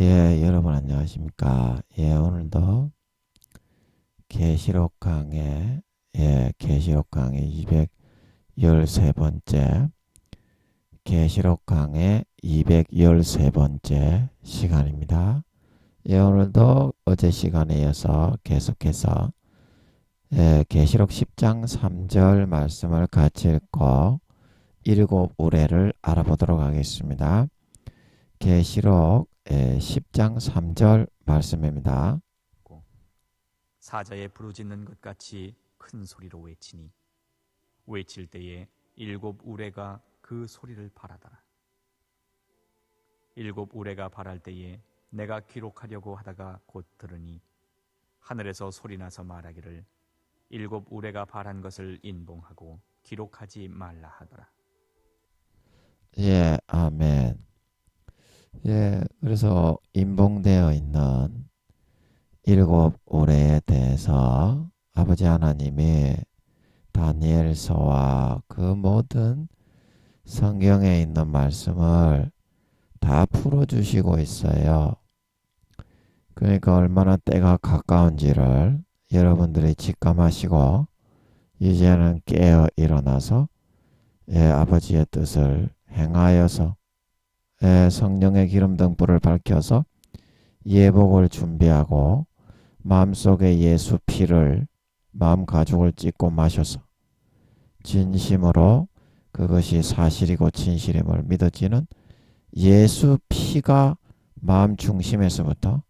여러분 안녕하십니까? 오늘도 계시록 강의, 계시록 강의 213번째, 계시록 강의 213번째 시간입니다. 오늘도 어제 시간에 이어서 계속해서 계시록 10장 3절 말씀을 같이 읽고 일곱 우레를 알아보도록 하겠습니다. 계시록 10장 3절 말씀입니다. 사자에 부르짖는 것 같이 큰 소리로 외치니 외칠 때에 일곱 우레가 그 소리를 발하더라. 일곱 우레가 발할 때에 내가 기록하려고 하다가 곧 들으니 하늘에서 소리나서 말하기를 일곱 우레가 발한 것을 인봉하고 기록하지 말라 하더라. 아멘. 그래서 인봉되어 있는 일곱 우레에 대해서 아버지 하나님이 다니엘서와 그 모든 성경에 있는 말씀을 다 풀어주시고 있어요. 그러니까 얼마나 때가 가까운지를 여러분들이 직감하시고 이제는 깨어 일어나서 아버지의 뜻을 행하여서 성령의 기름 등불을 밝혀서 예복을 준비하고 마음속에 예수 피를 마음 가죽을 찢고 마셔서 진심으로 그것이 사실이고 진실임을 믿어지는 예수 피가 마음 중심에서부터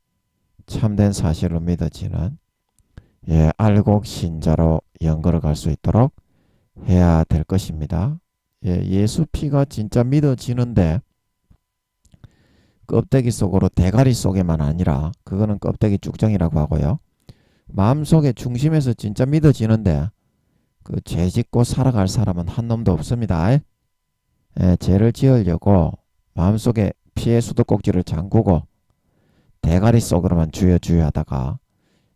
참된 사실로 믿어지는 알곡 신자로 연결을 갈 수 있도록 해야 될 것입니다. 예수 피가 진짜 믿어지는데 껍데기 속으로 대가리 속에만 아니라 그거는 껍데기 쭉정이라고 하고요. 마음속에 중심에서 진짜 믿어지는데 그 죄 짓고 살아갈 사람은 한 놈도 없습니다. 죄를 지으려고 마음속에 피의 수도꼭지를 잠그고 대가리 속으로만 주여 주여 하다가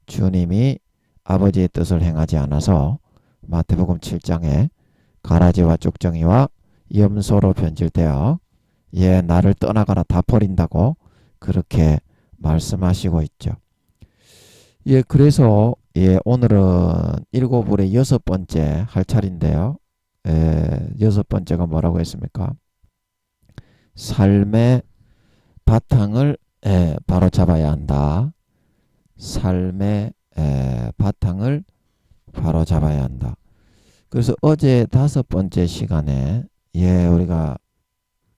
주님이 아버지의 뜻을 행하지 않아서 마태복음 7장에 가라지와 쭉정이와 염소로 변질되어 나를 떠나가라 다 버린다고 그렇게 말씀하시고 있죠. 그래서 오늘은 일곱 울의 여섯 번째 할 차례인데요. 여섯 번째가 뭐라고 했습니까? 삶의 바탕을 바로 잡아야 한다. 삶의 바탕을 바로 잡아야 한다. 그래서 어제 다섯 번째 시간에 우리가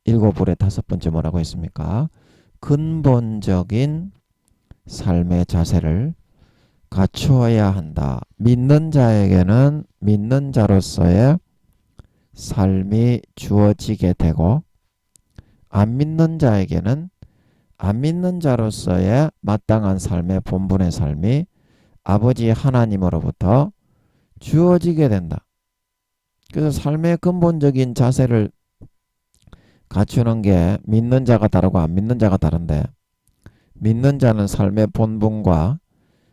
일곱 울의 다섯 번째 뭐라고 했습니까? 근본적인 삶의 자세를 갖추어야 한다. 믿는 자에게는 믿는 자로서의 삶이 주어지게 되고 안 믿는 자에게는 안 믿는 자로서의 마땅한 삶의 본분의 삶이 아버지 하나님으로부터 주어지게 된다. 그래서 삶의 근본적인 자세를 갖추는 게 믿는 자가 다르고 안 믿는 자가 다른데 믿는 자는 삶의 본분과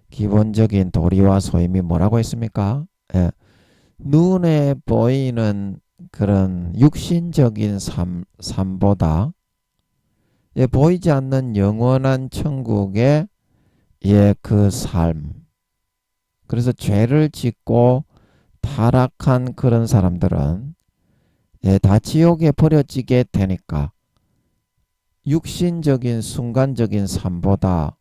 기본적인 도리와 소임이 뭐라고 했습니까? 눈에 보이는 그런 육신적인 삶보다 보이지 않는 영원한 천국의 그 삶. 그래서 죄를 짓고 타락한 그런 사람들은 다 지옥에 버려지게 되니까 육신적인 순간적인 삶보다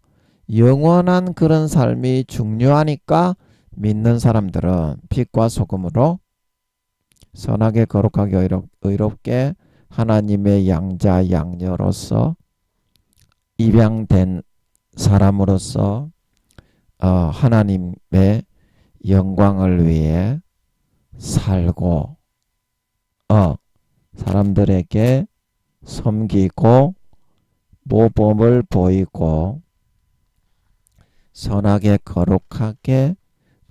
영원한 그런 삶이 중요하니까 믿는 사람들은 빛과 소금으로 선하게 거룩하게 의롭게 하나님의 양자 양녀로서 입양된 사람으로서 하나님의 영광을 위해 살고 사람들에게 섬기고 모범을 보이고 선하게 거룩하게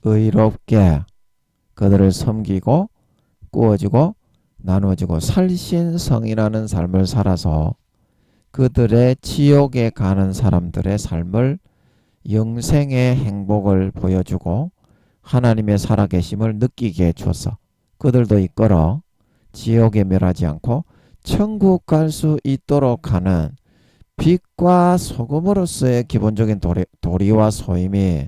의롭게 그들을 섬기고 꾸어주고 나누어주고 살신성이라는 삶을 살아서 그들의 지옥에 가는 사람들의 삶을 영생의 행복을 보여주고 하나님의 살아계심을 느끼게 해주어서 그들도 이끌어 지옥에 멸하지 않고 천국 갈 수 있도록 하는 빛과 소금으로서의 기본적인 도리와 소임이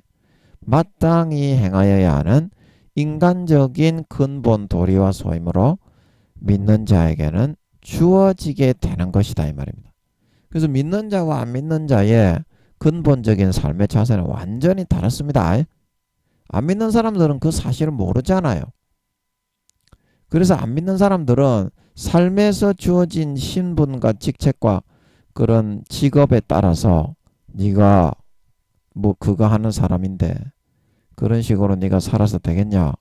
마땅히 행하여야 하는 인간적인 근본 도리와 소임으로 믿는 자에게는 주어지게 되는 것이다 이 말입니다. 그래서 믿는 자와 안 믿는 자의 근본적인 삶의 자세는 완전히 다릅니다. 안 믿는 사람들은 그 사실을 모르잖아요. 그래서 안 믿는 사람들은 삶에서 주어진 신분과 직책과 그런 직업에 따라서 네가 뭐 그거 하는 사람인데 그런 식으로 네가 살아서 되겠냐,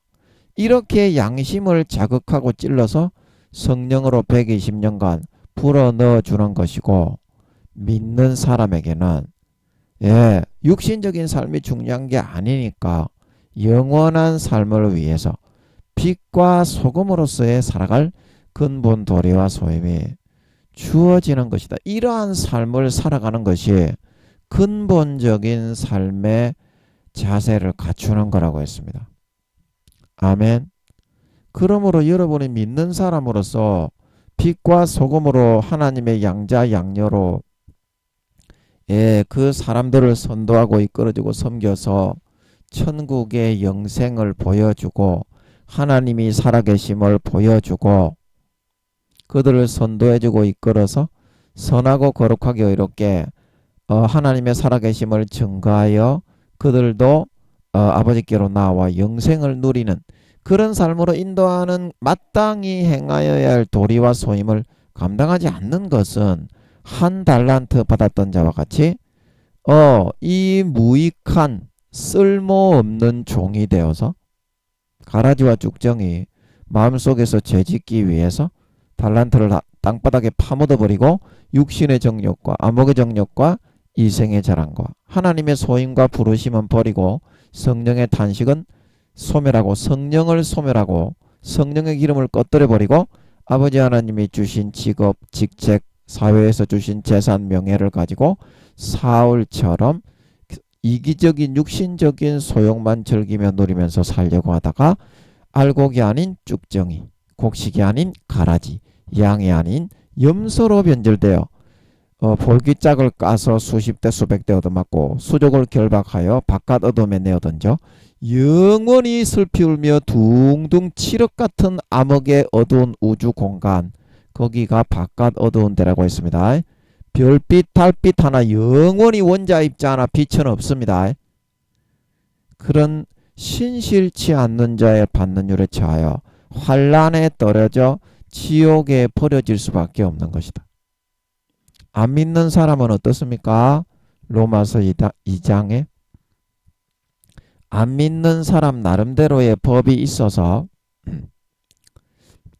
이렇게 양심을 자극하고 찔러서 성령으로 120년간 불어넣어 주는 것이고, 믿는 사람에게는 육신적인 삶이 중요한 게 아니니까 영원한 삶을 위해서 빛과 소금으로서의 살아갈 근본 도리와 소임이 주어지는 것이다. 이러한 삶을 살아가는 것이 근본적인 삶의 자세를 갖추는 거라고 했습니다. 아멘. 그러므로 여러분이 믿는 사람으로서 빛과 소금으로 하나님의 양자 양녀로 그 사람들을 선도하고 이끌어주고 섬겨서 천국의 영생을 보여주고 하나님이 살아계심을 보여주고 그들을 선도해주고 이끌어서 선하고 거룩하게 의롭게 하나님의 살아계심을 증거하여 그들도 아버지께로 나와 영생을 누리는 그런 삶으로 인도하는 마땅히 행하여야 할 도리와 소임을 감당하지 않는 것은 한 달란트 받았던 자와 같이 이 무익한 쓸모없는 종이 되어서 가라지와 쭉정이 마음속에서 죄짓기 위해서 달란트를 땅바닥에 파묻어버리고 육신의 정욕과 암흑의 정욕과 이생의 자랑과 하나님의 소임과 부르심은 버리고 성령의 탄식은 소멸하고 성령을 소멸하고 성령의 기름을 꺼뜨려버리고 아버지 하나님이 주신 직업, 직책, 사회에서 주신 재산, 명예를 가지고 사울처럼 이기적인 육신적인 소욕만 즐기며 누리면서 살려고 하다가 알곡이 아닌 쭉정이, 곡식이 아닌 가라지, 양이 아닌 염소로 변질되어 볼기짝을 까서 수십 대 수백 대 얻어맞고 수족을 결박하여 바깥 어둠에 내어던져 영원히 슬피 울며 둥둥 칠흑 같은 암흑의 어두운 우주 공간, 거기가 바깥 어두운 데라고 했습니다. 별빛 달빛 하나 영원히 원자 입자 하나 빛은 없습니다. 그런 신실치 않는 자의 받는 율에 처하여 환란에 떨어져 지옥에 버려질 수밖에 없는 것이다. 안 믿는 사람은 어떻습니까? 로마서 2장에 안 믿는 사람 나름대로의 법이 있어서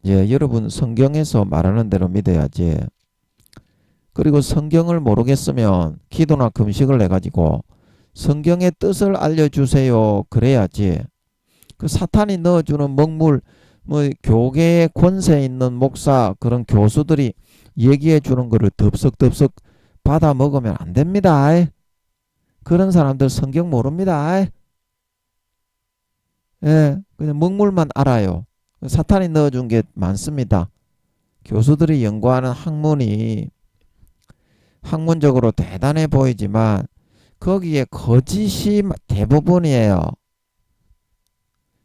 여러분 성경에서 말하는 대로 믿어야지. 그리고 성경을 모르겠으면 기도나 금식을 해가지고 성경의 뜻을 알려주세요 그래야지. 그 사탄이 넣어주는 먹물, 교계의 권세 있는 목사 그런 교수들이 얘기해 주는 거를 덥석덥석 받아 먹으면 안 됩니다. 그런 사람들 성경 모릅니다. 그냥 먹물만 알아요. 사탄이 넣어준 게 많습니다. 교수들이 연구하는 학문이 학문적으로 대단해 보이지만 거기에 거짓이 대부분이에요.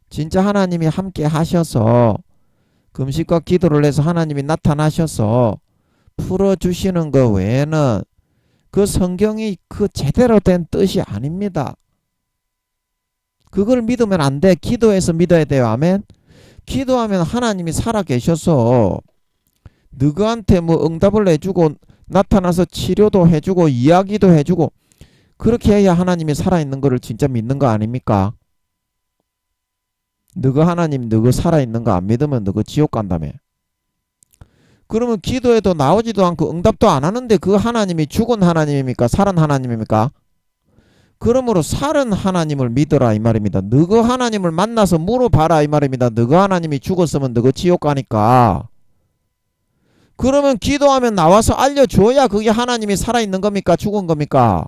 진짜 하나님이 함께 하셔서 금식과 기도를 해서 하나님이 나타나셔서 풀어주시는 것 외에는 그 성경이 그 제대로 된 뜻이 아닙니다. 그걸 믿으면 안 돼. 기도해서 믿어야 돼요. 아멘. 기도하면 하나님이 살아계셔서 너희한테 응답을 해주고 나타나서 치료도 해주고 이야기도 해주고 그렇게 해야 하나님이 살아있는 거를 진짜 믿는 거 아닙니까? 너희 하나님 너희 살아있는 거 안 믿으면 너희 지옥 간다며. 그러면 기도해도 나오지도 않고 응답도 안 하는데 그 하나님이 죽은 하나님입니까? 살은 하나님입니까? 그러므로 살은 하나님을 믿어라 이 말입니다. 너희 하나님을 만나서 물어봐라 이 말입니다. 너희 하나님이 죽었으면 너희 지옥 가니까. 그러면 기도하면 나와서 알려줘야 그게 하나님이 살아있는 겁니까? 죽은 겁니까?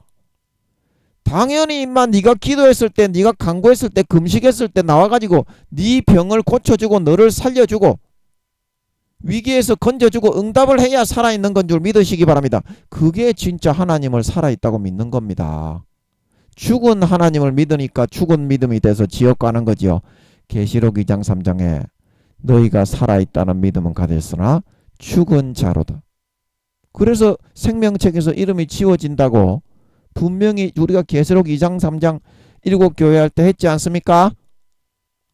당연히 임마 네가 기도했을 때 네가 간구했을 때 금식했을 때 나와가지고 네 병을 고쳐주고 너를 살려주고 위기에서 건져주고 응답을 해야 살아있는 건 줄 믿으시기 바랍니다. 그게 진짜 하나님을 살아있다고 믿는 겁니다. 죽은 하나님을 믿으니까 죽은 믿음이 돼서 지옥 가는 거지요. 계시록 2장 3장에 너희가 살아있다는 믿음은 가졌으나 죽은 자로다. 그래서 생명책에서 이름이 지워진다고 분명히 우리가 계시록 2장 3장 7교회 할 때 했지 않습니까?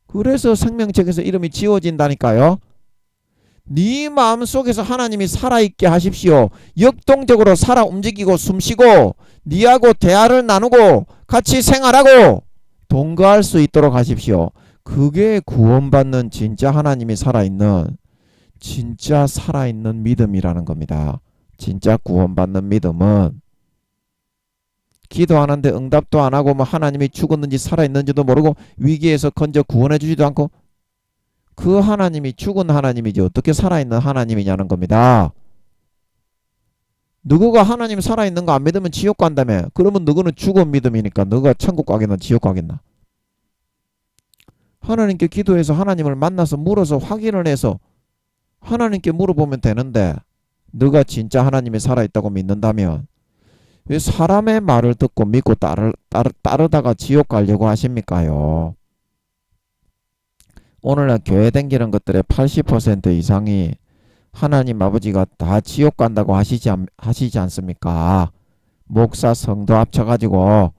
그래서 생명책에서 이름이 지워진다니까요. 네 마음속에서 하나님이 살아있게 하십시오. 역동적으로 살아 움직이고 숨쉬고 네하고 대화를 나누고 같이 생활하고 동거할 수 있도록 하십시오. 그게 구원받는 진짜 하나님이 살아있는 진짜 살아있는 믿음이라는 겁니다. 진짜 구원받는 믿음은 기도하는데 응답도 안 하고 뭐 하나님이 죽었는지 살아있는지도 모르고 위기에서 건져 구원해 주지도 않고 그 하나님이 죽은 하나님이지 어떻게 살아있는 하나님이냐는 겁니다. 누구가 하나님 살아있는 거 안 믿으면 지옥 간다며. 그러면 누구는 죽은 믿음이니까 너가 천국 가겠나 지옥 가겠나. 하나님께 기도해서 하나님을 만나서 물어서 확인을 해서 하나님께 물어보면 되는데 너가 진짜 하나님이 살아있다고 믿는다면 왜 사람의 말을 듣고 믿고 따르다가 지옥 가려고 하십니까요? 오늘날 교회 댕기는 것들의 80% 이상이 하나님 아버지가 다 지옥 간다고 하시지 않습니까? 목사 성도 합쳐가지고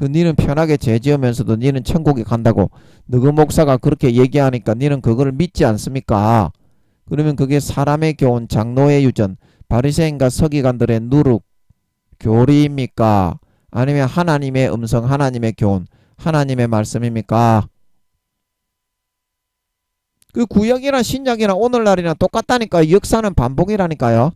니는 편하게 죄지으면서도 니는 천국에 간다고 너그 목사가 그렇게 얘기하니까 니는 그걸 믿지 않습니까? 그러면 그게 사람의 교훈, 장로의 유전, 바리새인과 서기관들의 누룩, 교리입니까? 아니면 하나님의 음성, 하나님의 교훈, 하나님의 말씀입니까? 그 구약이나 신약이나 오늘날이나 똑같다니까. 역사는 반복이라니까요.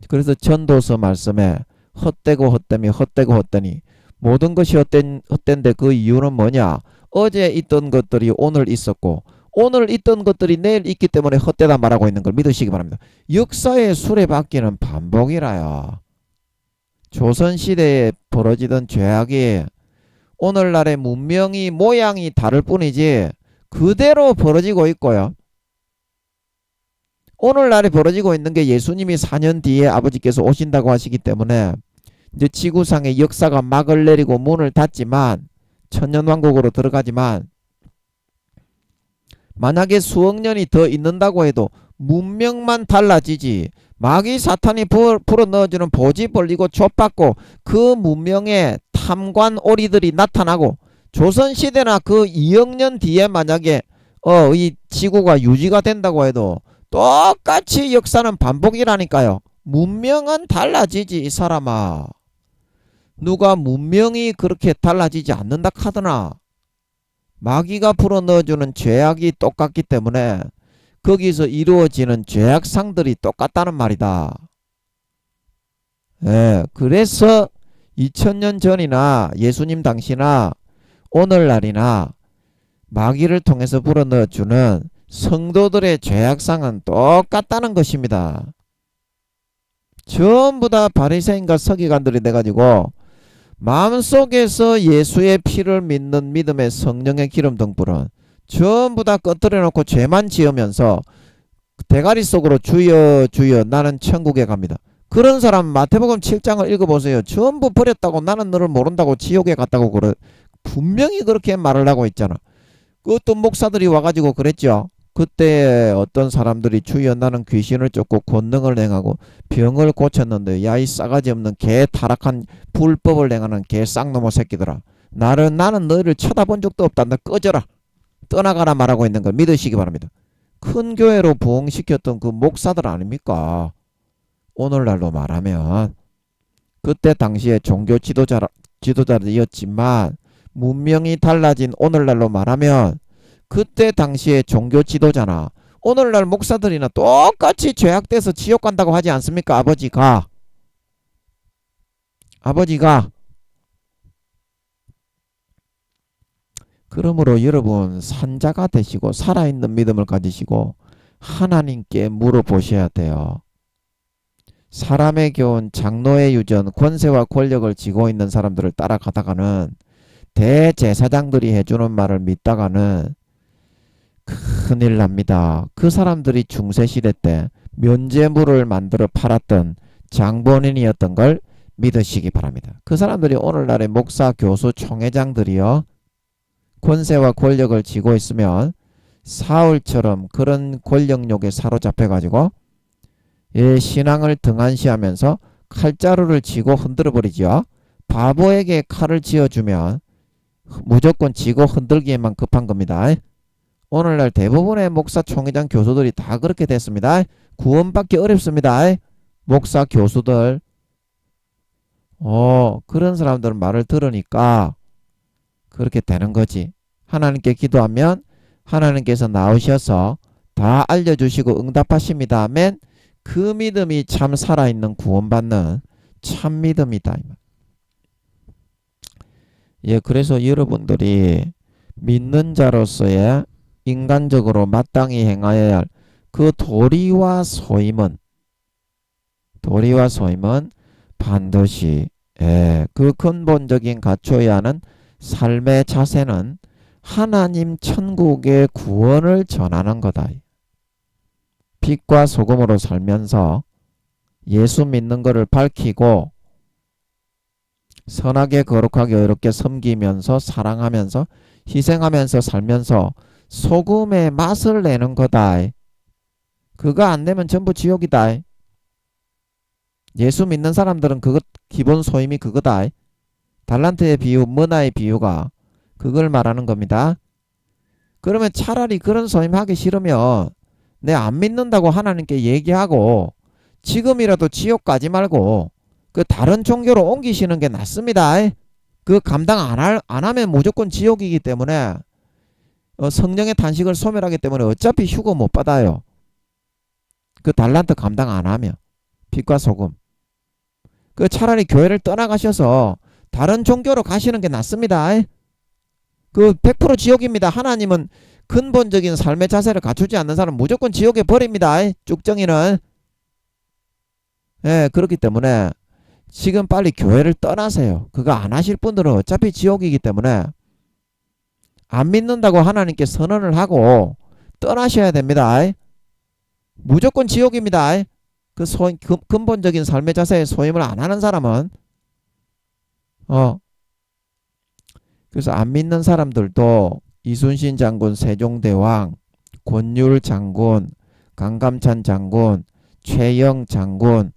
그래서 전도서 말씀에 헛되고 헛됨이 헛되고 헛되니 모든 것이 헛된데 그 이유는 뭐냐? 어제 있던 것들이 오늘 있었고 오늘 있던 것들이 내일 있기 때문에 헛되다 말하고 있는 걸 믿으시기 바랍니다. 역사의 수레바퀴는 반복이라요. 조선시대에 벌어지던 죄악이 오늘날의 문명이 모양이 다를 뿐이지 그대로 벌어지고 있고요. 오늘날에 벌어지고 있는 게 예수님이 4년 뒤에 아버지께서 오신다고 하시기 때문에 이제 지구상의 역사가 막을 내리고 문을 닫지만 천년왕국으로 들어가지만 만약에 수억 년이 더 있는다고 해도 문명만 달라지지 마귀 사탄이 불어넣어주는 보지 벌리고 좆받고 그 문명에 탐관 오리들이 나타나고 조선시대나 그 2억 년 뒤에 만약에 이 지구가 유지가 된다고 해도 똑같이 역사는 반복이라니까요. 문명은 달라지지 이 사람아. 누가 문명이 그렇게 달라지지 않는다 카드나 마귀가 불어넣어주는 죄악이 똑같기 때문에 거기서 이루어지는 죄악상들이 똑같다는 말이다. 예, 그래서 2000년 전이나 예수님 당시나 오늘날이나 마귀를 통해서 불어넣어주는 성도들의 죄악상은 똑같다는 것입니다. 전부 다 바리새인과 서기관들이 돼가지고 마음속에서 예수의 피를 믿는 믿음의 성령의 기름 등불은 전부 다 꺼뜨려 놓고 죄만 지으면서 대가리 속으로 주여 주여 나는 천국에 갑니다. 그런 사람 마태복음 7장을 읽어보세요. 전부 버렸다고 나는 너를 모른다고 지옥에 갔다고 분명히 그렇게 말을 하고 있잖아. 그것도 목사들이 와가지고 그랬죠. 그때 어떤 사람들이 주여 나는 귀신을 쫓고 권능을 행하고 병을 고쳤는데 야 이 싸가지 없는 개 타락한 불법을 행하는 개 쌍놈의 새끼들아 나는 너희를 쳐다본 적도 없다. 너 꺼져라 떠나가라 말하고 있는 걸 믿으시기 바랍니다. 큰 교회로 부흥시켰던 그 목사들 아닙니까? 오늘날로 말하면 그때 당시에 종교 지도자들이었지만 문명이 달라진 오늘날로 말하면 그때 당시에 종교 지도자나 오늘날 목사들이나 똑같이 죄악돼서 지옥 간다고 하지 않습니까? 아버지가 그러므로 여러분 산자가 되시고 살아있는 믿음을 가지시고 하나님께 물어보셔야 돼요. 사람의 교훈, 장로의 유전, 권세와 권력을 쥐고 있는 사람들을 따라가다가는 대제사장들이 해주는 말을 믿다가는 큰일 납니다. 그 사람들이 중세시대 때 면죄부를 만들어 팔았던 장본인이었던 걸 믿으시기 바랍니다. 그 사람들이 오늘날의 목사, 교수, 총회장들이요. 권세와 권력을 쥐고 있으면 사울처럼 그런 권력욕에 사로잡혀가지고 신앙을 등한시하면서 칼자루를 쥐고 흔들어버리죠. 바보에게 칼을 쥐어주면 무조건 쥐고 흔들기에만 급한 겁니다. 오늘날 대부분의 목사, 총회장, 교수들이 다 그렇게 됐습니다. 구원받기 어렵습니다. 목사, 교수들. 그런 사람들 말을 들으니까 그렇게 되는 거지. 하나님께 기도하면 하나님께서 나오셔서 다 알려주시고 응답하십니다. 아멘. 그 믿음이 참 살아있는 구원받는 참 믿음이다. 예, 그래서 여러분들이 믿는 자로서의 인간적으로 마땅히 행하여야 할 그 도리와 소임은 반드시 그 근본적인 갖춰야 하는 삶의 자세는 하나님 천국의 구원을 전하는 거다. 빛과 소금으로 살면서 예수 믿는 것을 밝히고 선하게 거룩하게 의롭게 섬기면서 사랑하면서 희생하면서 살면서 소금의 맛을 내는 거다. 그거 안 내면 전부 지옥이다. 예수 믿는 사람들은 그것 기본 소임이 그거다. 달란트의 비유, 머나의 비유가 그걸 말하는 겁니다. 그러면 차라리 그런 소임 하기 싫으면 내 안 믿는다고 하나님께 얘기하고 지금이라도 지옥 가지 말고 그 다른 종교로 옮기시는 게 낫습니다. 그 감당 안 하면 무조건 지옥이기 때문에 성령의 탄식을 소멸하기 때문에 어차피 휴거 못 받아요. 그 달란트 감당 안 하면 빛과 소금. 그 차라리 교회를 떠나가셔서 다른 종교로 가시는 게 낫습니다. 그 100% 지옥입니다. 하나님은 근본적인 삶의 자세를 갖추지 않는 사람 무조건 지옥에 버립니다. 쭉정이는. 그렇기 때문에 지금 빨리 교회를 떠나세요. 그거 안 하실 분들은 어차피 지옥이기 때문에 안 믿는다고 하나님께 선언을 하고 떠나셔야 됩니다. 무조건 지옥입니다. 그 근본적인 삶의 자세에 소임을 안 하는 사람은 그래서 안 믿는 사람들도 이순신 장군, 세종대왕, 권율 장군, 강감찬 장군, 최영 장군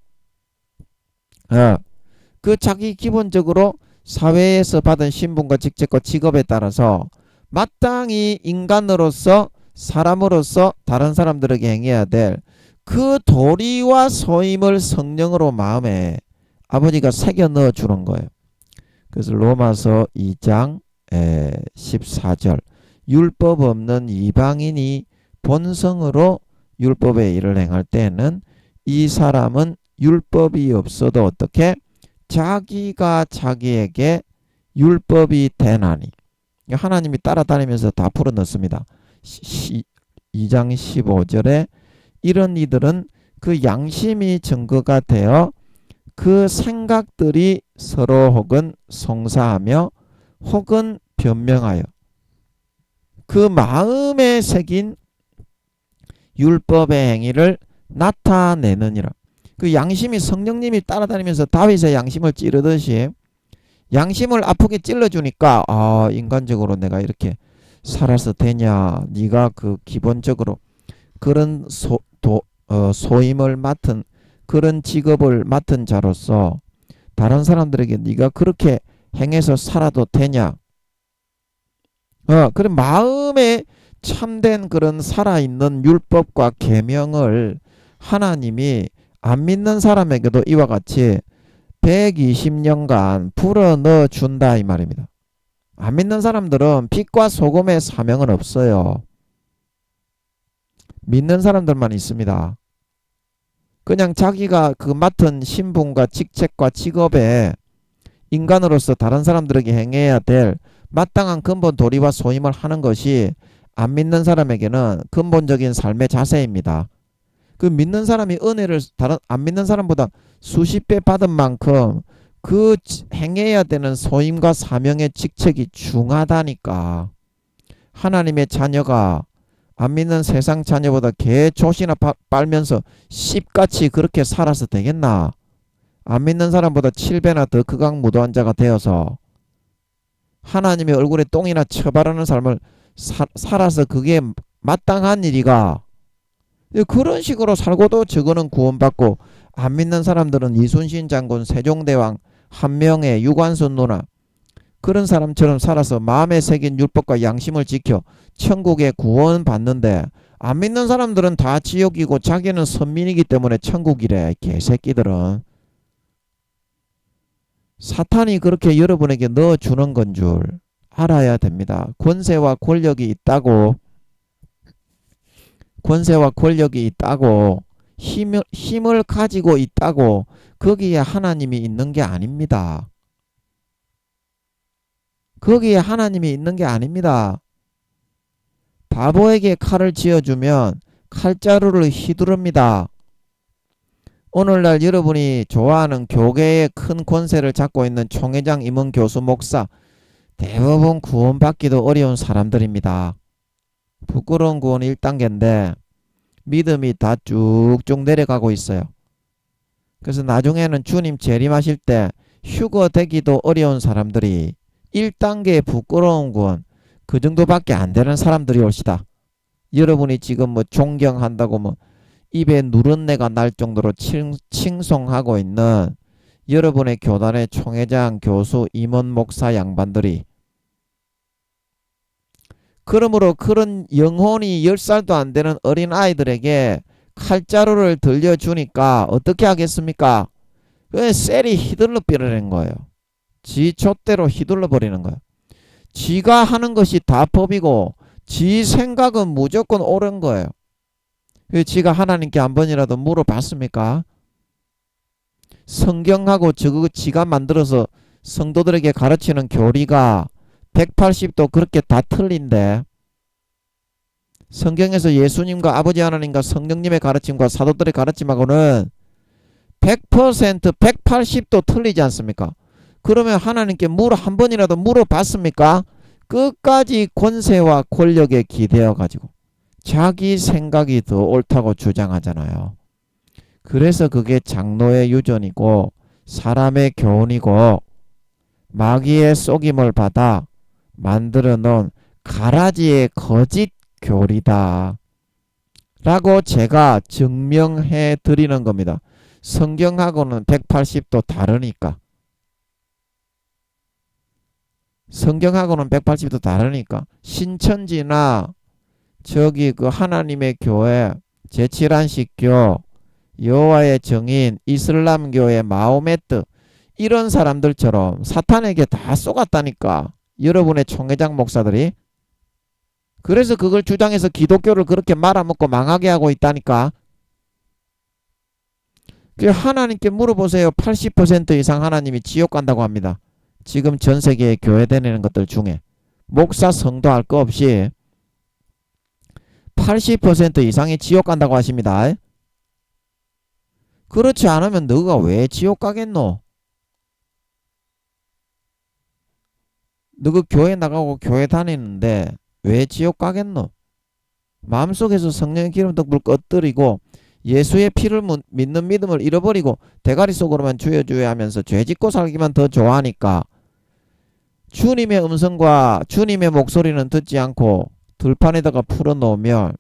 그 자기 기본적으로 사회에서 받은 신분과 직책과 직업에 따라서 마땅히 인간으로서 사람으로서 다른 사람들에게 행해야 될 그 도리와 소임을 성령으로 마음에 아버지가 새겨 넣어 주는 거예요. 그래서 로마서 2장 14절 율법 없는 이방인이 본성으로 율법의 일을 행할 때에는 이 사람은 율법이 없어도 어떻게 자기가 자기에게 율법이 되나니 하나님이 따라다니면서 다 풀어넣습니다. 2장 15절에 이런 이들은 그 양심이 증거가 되어 그 생각들이 서로 혹은 송사하며 혹은 변명하여 그 마음에 새긴 율법의 행위를 나타내느니라. 그 양심이 성령님이 따라다니면서 다윗의 양심을 찌르듯이 양심을 아프게 찔러주니까 인간적으로 내가 이렇게 살아서 되냐. 네가 그 기본적으로 그런 소임을 맡은 그런 직업을 맡은 자로서 다른 사람들에게 네가 그렇게 행해서 살아도 되냐. 그런 마음에 참된 그런 살아있는 율법과 계명을 하나님이 안 믿는 사람에게도 이와 같이 120년간 불어넣어 준다 이 말입니다. 안 믿는 사람들은 빛과 소금의 사명은 없어요. 믿는 사람들만 있습니다. 그냥 자기가 그 맡은 신분과 직책과 직업에 인간으로서 다른 사람들에게 행해야 될 마땅한 근본 도리와 소임을 하는 것이 안 믿는 사람에게는 근본적인 삶의 자세입니다. 그 믿는 사람이 은혜를 안 믿는 사람보다 수십 배 받은 만큼 그 행해야 되는 소임과 사명의 직책이 중하다니까. 하나님의 자녀가 안 믿는 세상 자녀보다 개 족이나 빨면서 씹같이 그렇게 살아서 되겠나? 안 믿는 사람보다 7배나 더 극악무도한 자가 되어서 하나님의 얼굴에 똥이나 처바르는 삶을 살아서 그게 마땅한 일이가? 그런 식으로 살고도 저거는 구원받고, 안 믿는 사람들은 이순신 장군, 세종대왕, 한명의 유관순 누나, 그런 사람처럼 살아서 마음에 새긴 율법과 양심을 지켜 천국에 구원받는데, 안 믿는 사람들은 다 지옥이고 자기는 선민이기 때문에 천국이래. 개새끼들은. 사탄이 그렇게 여러분에게 넣어주는 건 줄 알아야 됩니다. 권세와 권력이 있다고, 힘을 가지고 있다고 거기에 하나님이 있는 게 아닙니다. 거기에 하나님이 있는 게 아닙니다. 바보에게 칼을 쥐어주면 칼자루를 휘두릅니다. 오늘날 여러분이 좋아하는 교계의 큰 권세를 잡고 있는 총회장, 임원, 교수, 목사, 대부분 구원받기도 어려운 사람들입니다. 부끄러운 구원 1단계인데 믿음이 다 쭉쭉 내려가고 있어요. 그래서 나중에는 주님 재림하실 때 휴거 되기도 어려운 사람들이 1단계 부끄러운 구원, 그 정도밖에 안 되는 사람들이 올시다. 여러분이 지금 뭐 존경한다고 뭐 입에 누른내가 날 정도로 칭송하고 있는 여러분의 교단의 총회장, 교수, 임원, 목사 양반들이, 그러므로 그런 영혼이 10살도 안 되는 어린 아이들에게 칼자루를 들려주니까 어떻게 하겠습니까? 그 셀이 휘둘러 버리는 거예요. 지 촛대로 휘둘러 버리는 거예요. 지가 하는 것이 다 법이고 지 생각은 무조건 옳은 거예요. 지가 하나님께 한 번이라도 물어봤습니까? 성경하고 저거 지가 만들어서 성도들에게 가르치는 교리가 180도 그렇게 다 틀린데, 성경에서 예수님과 아버지 하나님과 성령님의 가르침과 사도들의 가르침하고는 100%, 180도 틀리지 않습니까? 그러면 하나님께 한 번이라도 물어봤습니까? 끝까지 권세와 권력에 기대어 가지고 자기 생각이 더 옳다고 주장하잖아요. 그래서 그게 장로의 유전이고 사람의 교훈이고 마귀의 속임을 받아 만들어 놓은 가라지의 거짓 교리다 라고 제가 증명해 드리는 겁니다. 성경하고는 180도 다르니까. 성경하고는 180도 다르니까. 신천지나 저기 그 하나님의 교회, 제7안식교, 여호와의 증인, 이슬람교의 마호메트, 이런 사람들처럼 사탄에게 다 쏘갔다니까. 여러분의 총회장 목사들이. 그래서 그걸 주장해서 기독교를 그렇게 말아먹고 망하게 하고 있다니까. 하나님께 물어보세요. 80% 이상 하나님이 지옥 간다고 합니다. 지금 전 세계에 교회 다니는 것들 중에 목사, 성도 할 거 없이 80% 이상이 지옥 간다고 하십니다. 그렇지 않으면 너가 왜 지옥 가겠노? 너가 교회 나가고 교회 다니는데 왜 지옥 가겠노? 마음속에서 성령의 기름 덕불 꺼뜨리고 예수의 피를 믿는 믿음을 잃어버리고 대가리 속으로만 주여 주여 하면서 죄 짓고 살기만 더 좋아하니까 주님의 음성과 주님의 목소리는 듣지 않고 들판에다가 풀어놓으면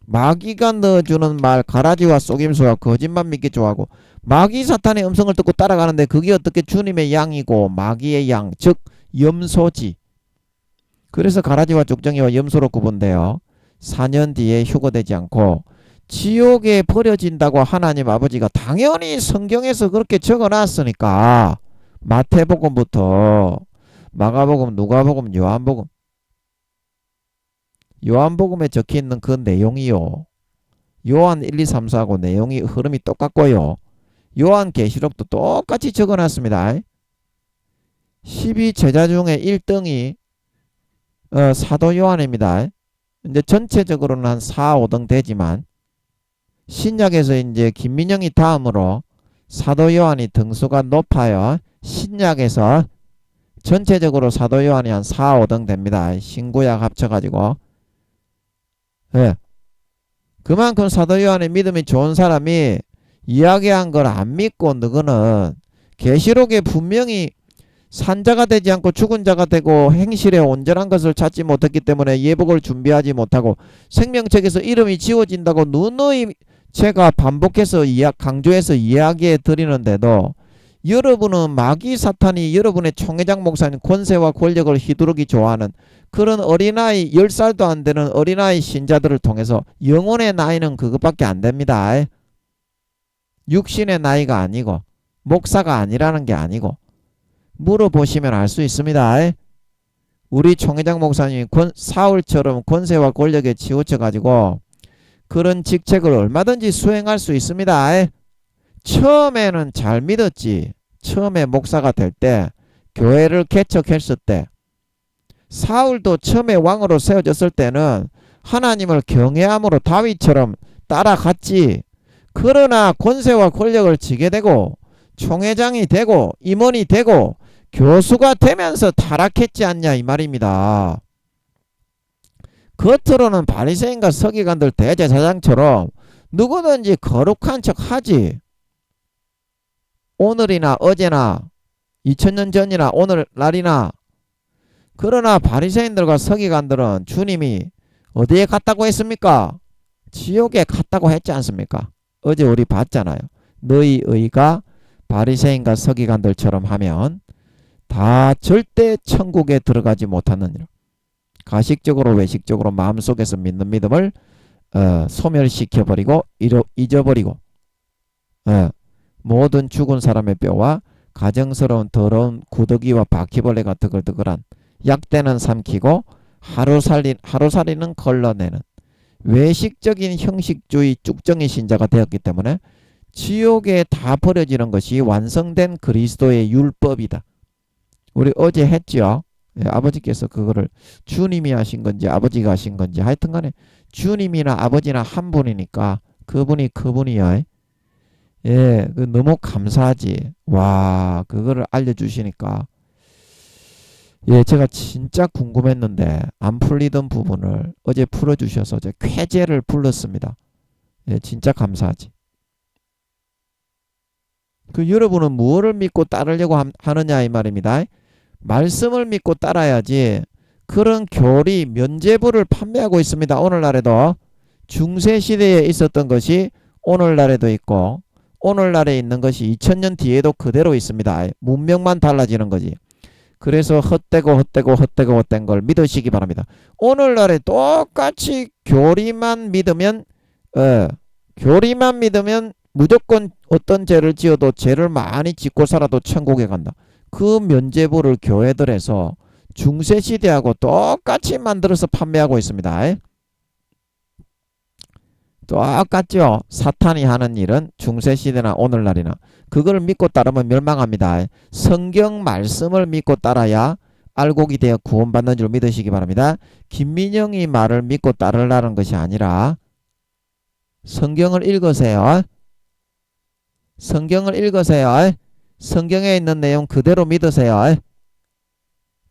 마귀가 넣어주는 말, 가라지와 속임수와 거짓말 믿기 좋아하고 마귀 사탄의 음성을 듣고 따라가는데 그게 어떻게 주님의 양이고 마귀의 양, 즉 염소지. 그래서 가라지와 족정이와 염소로 구분되어 4년 뒤에 휴거되지 않고 지옥에 버려진다고 하나님 아버지가 당연히 성경에서 그렇게 적어놨으니까 마태복음부터 마가복음, 누가복음, 요한복음, 요한복음에 적혀있는 그 내용이요. 요한 1, 2, 3, 4하고 내용이 흐름이 똑같고요. 요한계시록도 똑같이 적어놨습니다. 12제자 중에 1등이 사도 요한입니다. 이제 전체적으로는 한 4, 5등 되지만 신약에서 이제 김민영이 다음으로 사도 요한이 등수가 높아요. 신약에서 전체적으로 사도 요한이 한 4, 5등 됩니다. 신구약 합쳐가지고. 예. 그만큼 사도 요한의 믿음이 좋은 사람이 이야기한 걸 안 믿고 너거는 계시록에 분명히 산자가 되지 않고 죽은 자가 되고 행실에 온전한 것을 찾지 못했기 때문에 예복을 준비하지 못하고 생명책에서 이름이 지워진다고 누누이 제가 반복해서 강조해서 이야기해 드리는데도 여러분은 마귀 사탄이 여러분의 총회장 목사님 권세와 권력을 휘두르기 좋아하는 그런 어린아이 10살도 안 되는 어린아이 신자들을 통해서 영혼의 나이는 그것밖에 안 됩니다. 육신의 나이가 아니고 목사가 아니라는 게 아니고 물어보시면 알 수 있습니다. 우리 총회장 목사님이 사울처럼 권세와 권력에 치우쳐 가지고 그런 직책을 얼마든지 수행할 수 있습니다. 처음에는 잘 믿었지. 처음에 목사가 될 때 교회를 개척했을 때 사울도 처음에 왕으로 세워졌을 때는 하나님을 경외함으로 다윗처럼 따라갔지. 그러나 권세와 권력을 지게 되고 총회장이 되고 임원이 되고 교수가 되면서 타락했지 않냐 이 말입니다. 겉으로는 바리새인과 서기관들 대제사장처럼 누구든지 거룩한 척 하지. 오늘이나 어제나 2000년 전이나 오늘날이나. 그러나 바리새인들과 서기관들은 주님이 어디에 갔다고 했습니까? 지옥에 갔다고 했지 않습니까? 어제 우리 봤잖아요. 너희 의가 바리새인과 서기관들처럼 하면 다 절대 천국에 들어가지 못하느니라. 가식적으로 외식적으로 마음속에서 믿는 믿음을 소멸시켜버리고 잊어버리고 모든 죽은 사람의 뼈와 가정스러운 더러운 구더기와 바퀴벌레가 드글드글한 약대는 삼키고 하루살이는 걸러내는 외식적인 형식주의 쭉정이 신자가 되었기 때문에 지옥에 다 버려지는 것이 완성된 그리스도의 율법이다. 우리 어제 했죠. 아버지께서 그거를 주님이 하신 건지 아버지가 하신 건지 하여튼 간에 주님이나 아버지나 한 분이니까 그분이요. 예, 너무 감사하지. 와, 그거를 알려주시니까. 예, 제가 진짜 궁금했는데 안 풀리던 부분을 어제 풀어주셔서 제 쾌재를 불렀습니다. 예, 진짜 감사하지. 여러분은 무엇을 믿고 따르려고 하느냐 이 말입니다. 말씀을 믿고 따라야지. 그런 교리 면죄부를 판매하고 있습니다. 오늘날에도 중세시대에 있었던 것이 오늘날에도 있고 오늘날에 있는 것이 2000년 뒤에도 그대로 있습니다. 문명만 달라지는 거지. 그래서 헛된 걸 믿으시기 바랍니다. 오늘날에 똑같이 교리만 믿으면 무조건 어떤 죄를 지어도 죄를 많이 짓고 살아도 천국에 간다. 그 면죄부를 교회들에서 중세시대하고 똑같이 만들어서 판매하고 있습니다. 똑같죠. 사탄이 하는 일은 중세시대나 오늘날이나 그걸 믿고 따르면 멸망합니다. 성경 말씀을 믿고 따라야 알곡이 되어 구원받는 줄 믿으시기 바랍니다. 김민영이 말을 믿고 따르라는 것이 아니라 성경을 읽으세요. 성경을 읽으세요. 성경에 있는 내용 그대로 믿으세요.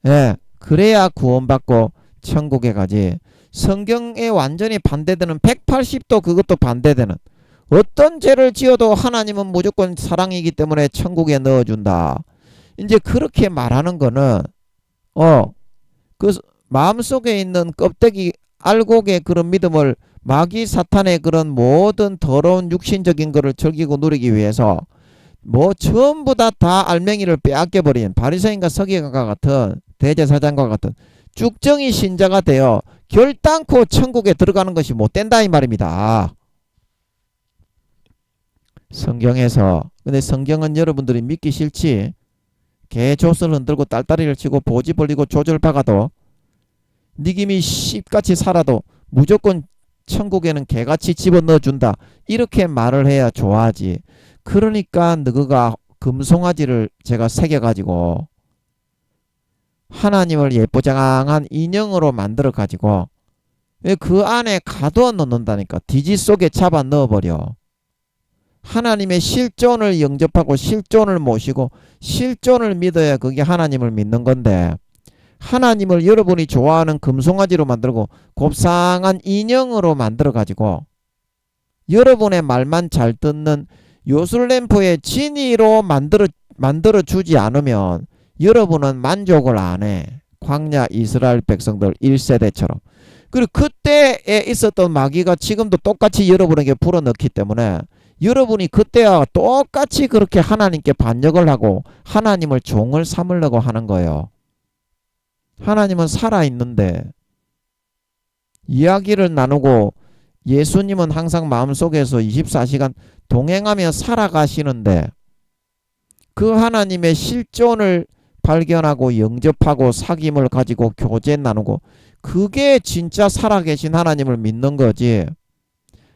예, 그래야 구원받고 천국에 가지. 성경에 완전히 반대되는 180도 그것도 반대되는 어떤 죄를 지어도 하나님은 무조건 사랑이기 때문에 천국에 넣어준다. 이제 그렇게 말하는 거는 그 마음속에 있는 껍데기 알곡의 그런 믿음을 마귀 사탄의 그런 모든 더러운 육신적인 것을 즐기고 누리기 위해서 전부 다 알맹이를 빼앗겨버린 바리새인과 서기관과 같은 대제사장과 같은 쭉정이 신자가 되어 결단코 천국에 들어가는 것이 못 된다 이 말입니다. 성경에서. 근데 성경은 여러분들이 믿기 싫지. 개조슬 흔들고 딸다리를 치고 보지 벌리고 조절박아도 니김이 씹같이 살아도 무조건 천국에는 개같이 집어넣어준다. 이렇게 말을 해야 좋아하지. 그러니까 너가 금송아지를 제가 새겨가지고 하나님을 예쁘장한 인형으로 만들어가지고 그 안에 가둬 넣는다니까. 디지 속에 잡아 넣어버려. 하나님의 실존을 영접하고 실존을 모시고 실존을 믿어야 그게 하나님을 믿는 건데 하나님을 여러분이 좋아하는 금송아지로 만들고 곱상한 인형으로 만들어 가지고 여러분의 말만 잘 듣는 요술램프의 진이로 만들어 주지 않으면 여러분은 만족을 안 해. 광야 이스라엘 백성들 1세대처럼. 그리고 그때에 있었던 마귀가 지금도 똑같이 여러분에게 불어넣기 때문에 여러분이 그때와 똑같이 그렇게 하나님께 반역을 하고 하나님을 종을 삼으려고 하는 거예요. 하나님은 살아있는데 이야기를 나누고 예수님은 항상 마음속에서 24시간 동행하며 살아가시는데 그 하나님의 실존을 발견하고 영접하고 사귐을 가지고 교제 나누고 그게 진짜 살아계신 하나님을 믿는 거지.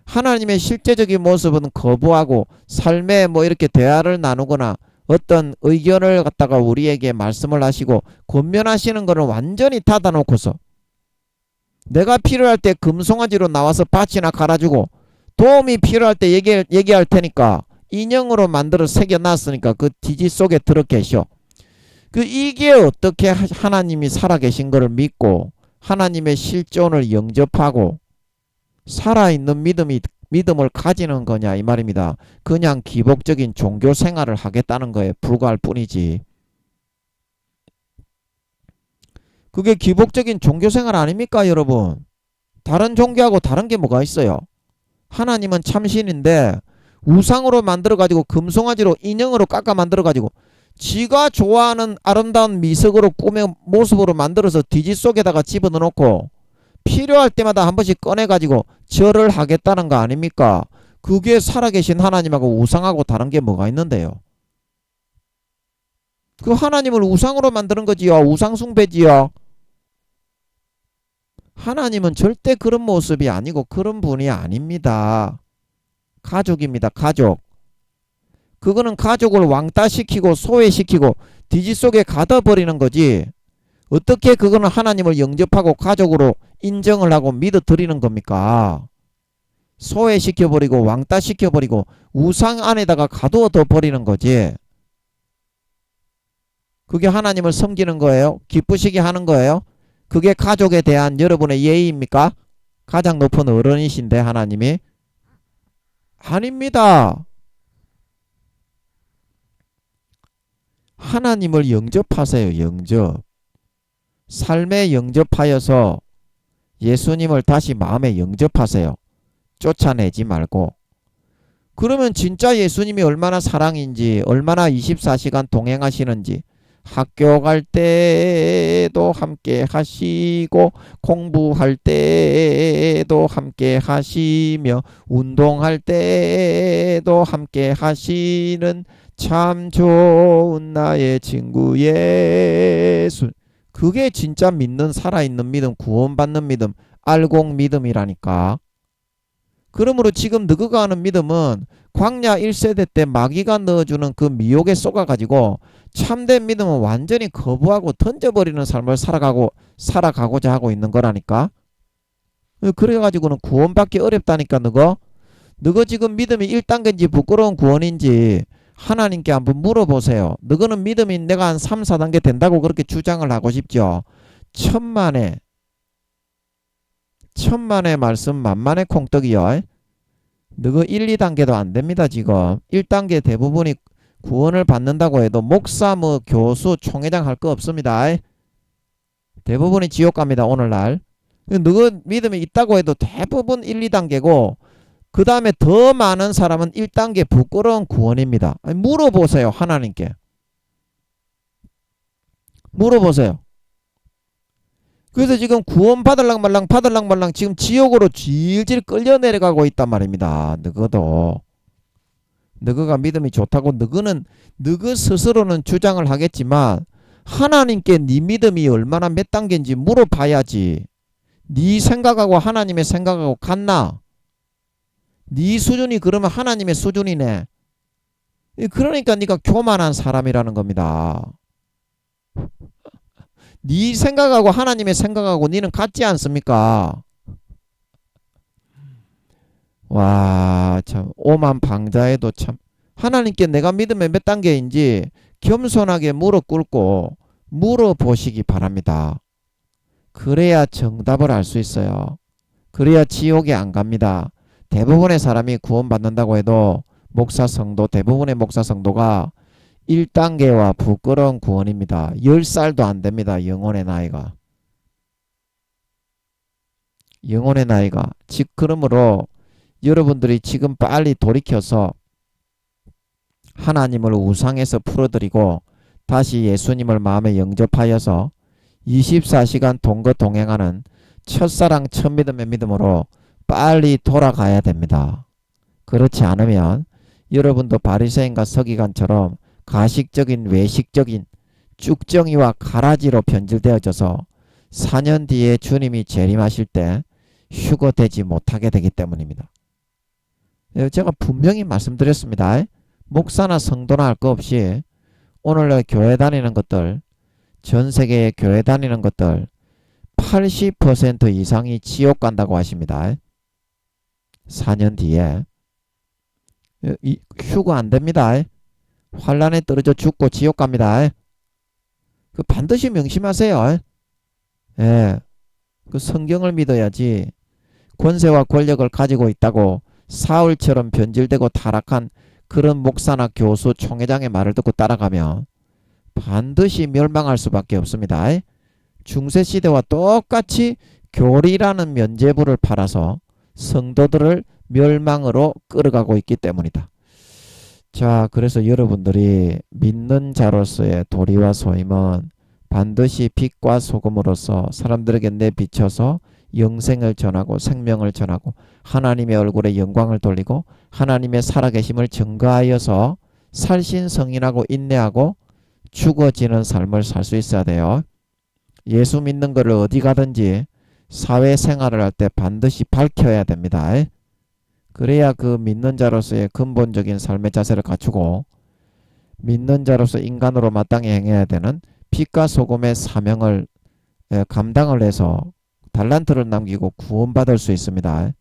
하나님의 실제적인 모습은 거부하고 삶에 뭐 이렇게 대화를 나누거나 어떤 의견을 갖다가 우리에게 말씀을 하시고 권면하시는 것을 완전히 닫아놓고서 내가 필요할 때 금송아지로 나와서 밭이나 갈아주고 도움이 필요할 때 얘기할 테니까 인형으로 만들어 새겨놨으니까 그 지지 속에 들어 계셔. 이게 어떻게 하나님이 살아계신 것을 믿고 하나님의 실존을 영접하고 살아있는 믿음을 가지는 거냐 이 말입니다. 그냥 기복적인 종교 생활을 하겠다는 거에 불과할 뿐이지. 그게 기복적인 종교 생활 아닙니까 여러분? 다른 종교하고 다른 게 뭐가 있어요? 하나님은 참신인데 우상으로 만들어가지고 금송아지로 인형으로 깎아 만들어가지고 지가 좋아하는 아름다운 미석으로 꾸며 모습으로 만들어서 뒤지 속에다가 집어넣어놓고 필요할 때마다 한 번씩 꺼내가지고 절을 하겠다는 거 아닙니까? 그게 살아계신 하나님하고 우상하고 다른 게 뭐가 있는데요? 그 하나님을 우상으로 만드는 거지요. 우상 숭배지요. 하나님은 절대 그런 모습이 아니고 그런 분이 아닙니다. 가족입니다. 가족. 그거는 가족을 왕따시키고 소외시키고 뒤지 속에 가둬버리는 거지. 어떻게 그거는 하나님을 영접하고 가족으로 인정을 하고 믿어드리는 겁니까? 소외시켜버리고 왕따시켜버리고 우상 안에다가 가두어 버리는 거지. 그게 하나님을 섬기는 거예요? 기쁘시게 하는 거예요? 그게 가족에 대한 여러분의 예의입니까? 가장 높은 어른이신데 하나님이? 아닙니다. 하나님을 영접하세요. 영접. 삶에 영접하여서 예수님을 다시 마음에 영접하세요. 쫓아내지 말고. 그러면 진짜 예수님이 얼마나 사랑인지, 얼마나 24시간 동행하시는지, 학교 갈 때도 함께 하시고 공부할 때도 함께 하시며 운동할 때도 함께 하시는 참 좋은 나의 친구 예수. 그게 진짜 믿는 살아있는 믿음, 구원받는 믿음, 알곡 믿음이라니까. 그러므로 지금 너희가 하는 믿음은 광야 1세대 때 마귀가 넣어주는 그 미혹에 쏘가가지고 참된 믿음은 완전히 거부하고 던져버리는 삶을 살아가고자 하고 있는 거라니까. 그래가지고는 구원받기 어렵다니까. 너거 지금 믿음이 1단계인지 부끄러운 구원인지 하나님께 한번 물어보세요. 너거는 믿음이 내가 한 3, 4단계 된다고 그렇게 주장을 하고 싶죠. 천만의 말씀 만만의 콩떡이요. 너거 1, 2단계도 안 됩니다. 지금 1단계 대부분이 구원을 받는다고 해도 목사 뭐 교수 총회장 할 거 없습니다. 대부분이 지옥 갑니다. 오늘날. 너거 믿음이 있다고 해도 대부분 1, 2단계고 그 다음에 더 많은 사람은 1단계 부끄러운 구원입니다. 물어보세요. 하나님께. 물어보세요. 그래서 지금 구원 받을랑 말랑 지금 지옥으로 질질 끌려 내려가고 있단 말입니다. 너가 믿음이 좋다고 너가 스스로는 주장을 하겠지만 하나님께 네 믿음이 얼마나 몇 단계인지 물어봐야지. 네 생각하고 하나님의 생각하고 같나? 네 수준이 그러면 하나님의 수준이네. 그러니까 네가 교만한 사람이라는 겁니다. 네 생각하고 하나님의 생각하고 니는 같지 않습니까? 와, 참 오만 방자에도 참 하나님께 내가 믿음의 몇 단계인지 겸손하게 무릎 꿇고 물어보시기 바랍니다. 그래야 정답을 알 수 있어요. 그래야 지옥에 안 갑니다. 대부분의 사람이 구원받는다고 해도 목사 성도, 대부분의 목사 성도가 1단계와 부끄러운 구원입니다. 10살도 안 됩니다. 영혼의 나이가. 영혼의 나이가. 즉 그러므로 여러분들이 지금 빨리 돌이켜서 하나님을 우상에서 풀어드리고 다시 예수님을 마음에 영접하여서 24시간 동거 동행하는 첫사랑 첫 믿음의 믿음으로 빨리 돌아가야 됩니다. 그렇지 않으면 여러분도 바리새인과 서기관처럼 가식적인 외식적인 쭉정이와 가라지로 변질되어져서 4년 뒤에 주님이 재림하실 때 휴거되지 못하게 되기 때문입니다. 제가 분명히 말씀드렸습니다. 목사나 성도나 할 것 없이 오늘날 교회 다니는 것들, 전 세계에 교회 다니는 것들 80% 이상이 지옥 간다고 하십니다. 4년 뒤에 휴거 안 됩니다. 환란에 떨어져 죽고 지옥 갑니다. 그 반드시 명심하세요. 예, 그 성경을 믿어야지 권세와 권력을 가지고 있다고 사울처럼 변질되고 타락한 그런 목사나 교수, 총회장의 말을 듣고 따라가면 반드시 멸망할 수밖에 없습니다. 중세시대와 똑같이 교리라는 면죄부를 팔아서 성도들을 멸망으로 끌어가고 있기 때문이다. 자, 그래서 여러분들이 믿는 자로서의 도리와 소임은 반드시 빛과 소금으로서 사람들에게 내비쳐서 영생을 전하고 생명을 전하고 하나님의 얼굴에 영광을 돌리고 하나님의 살아계심을 증거하여서 살신성인하고 인내하고 죽어지는 삶을 살 수 있어야 돼요. 예수 믿는 것을 어디 가든지 사회생활을 할 때 반드시 밝혀야 됩니다. 그래야 그 믿는 자로서의 근본적인 삶의 자세를 갖추고 믿는 자로서 인간으로 마땅히 행해야 되는 빛과 소금의 사명을 감당을 해서 달란트를 남기고 구원받을 수 있습니다.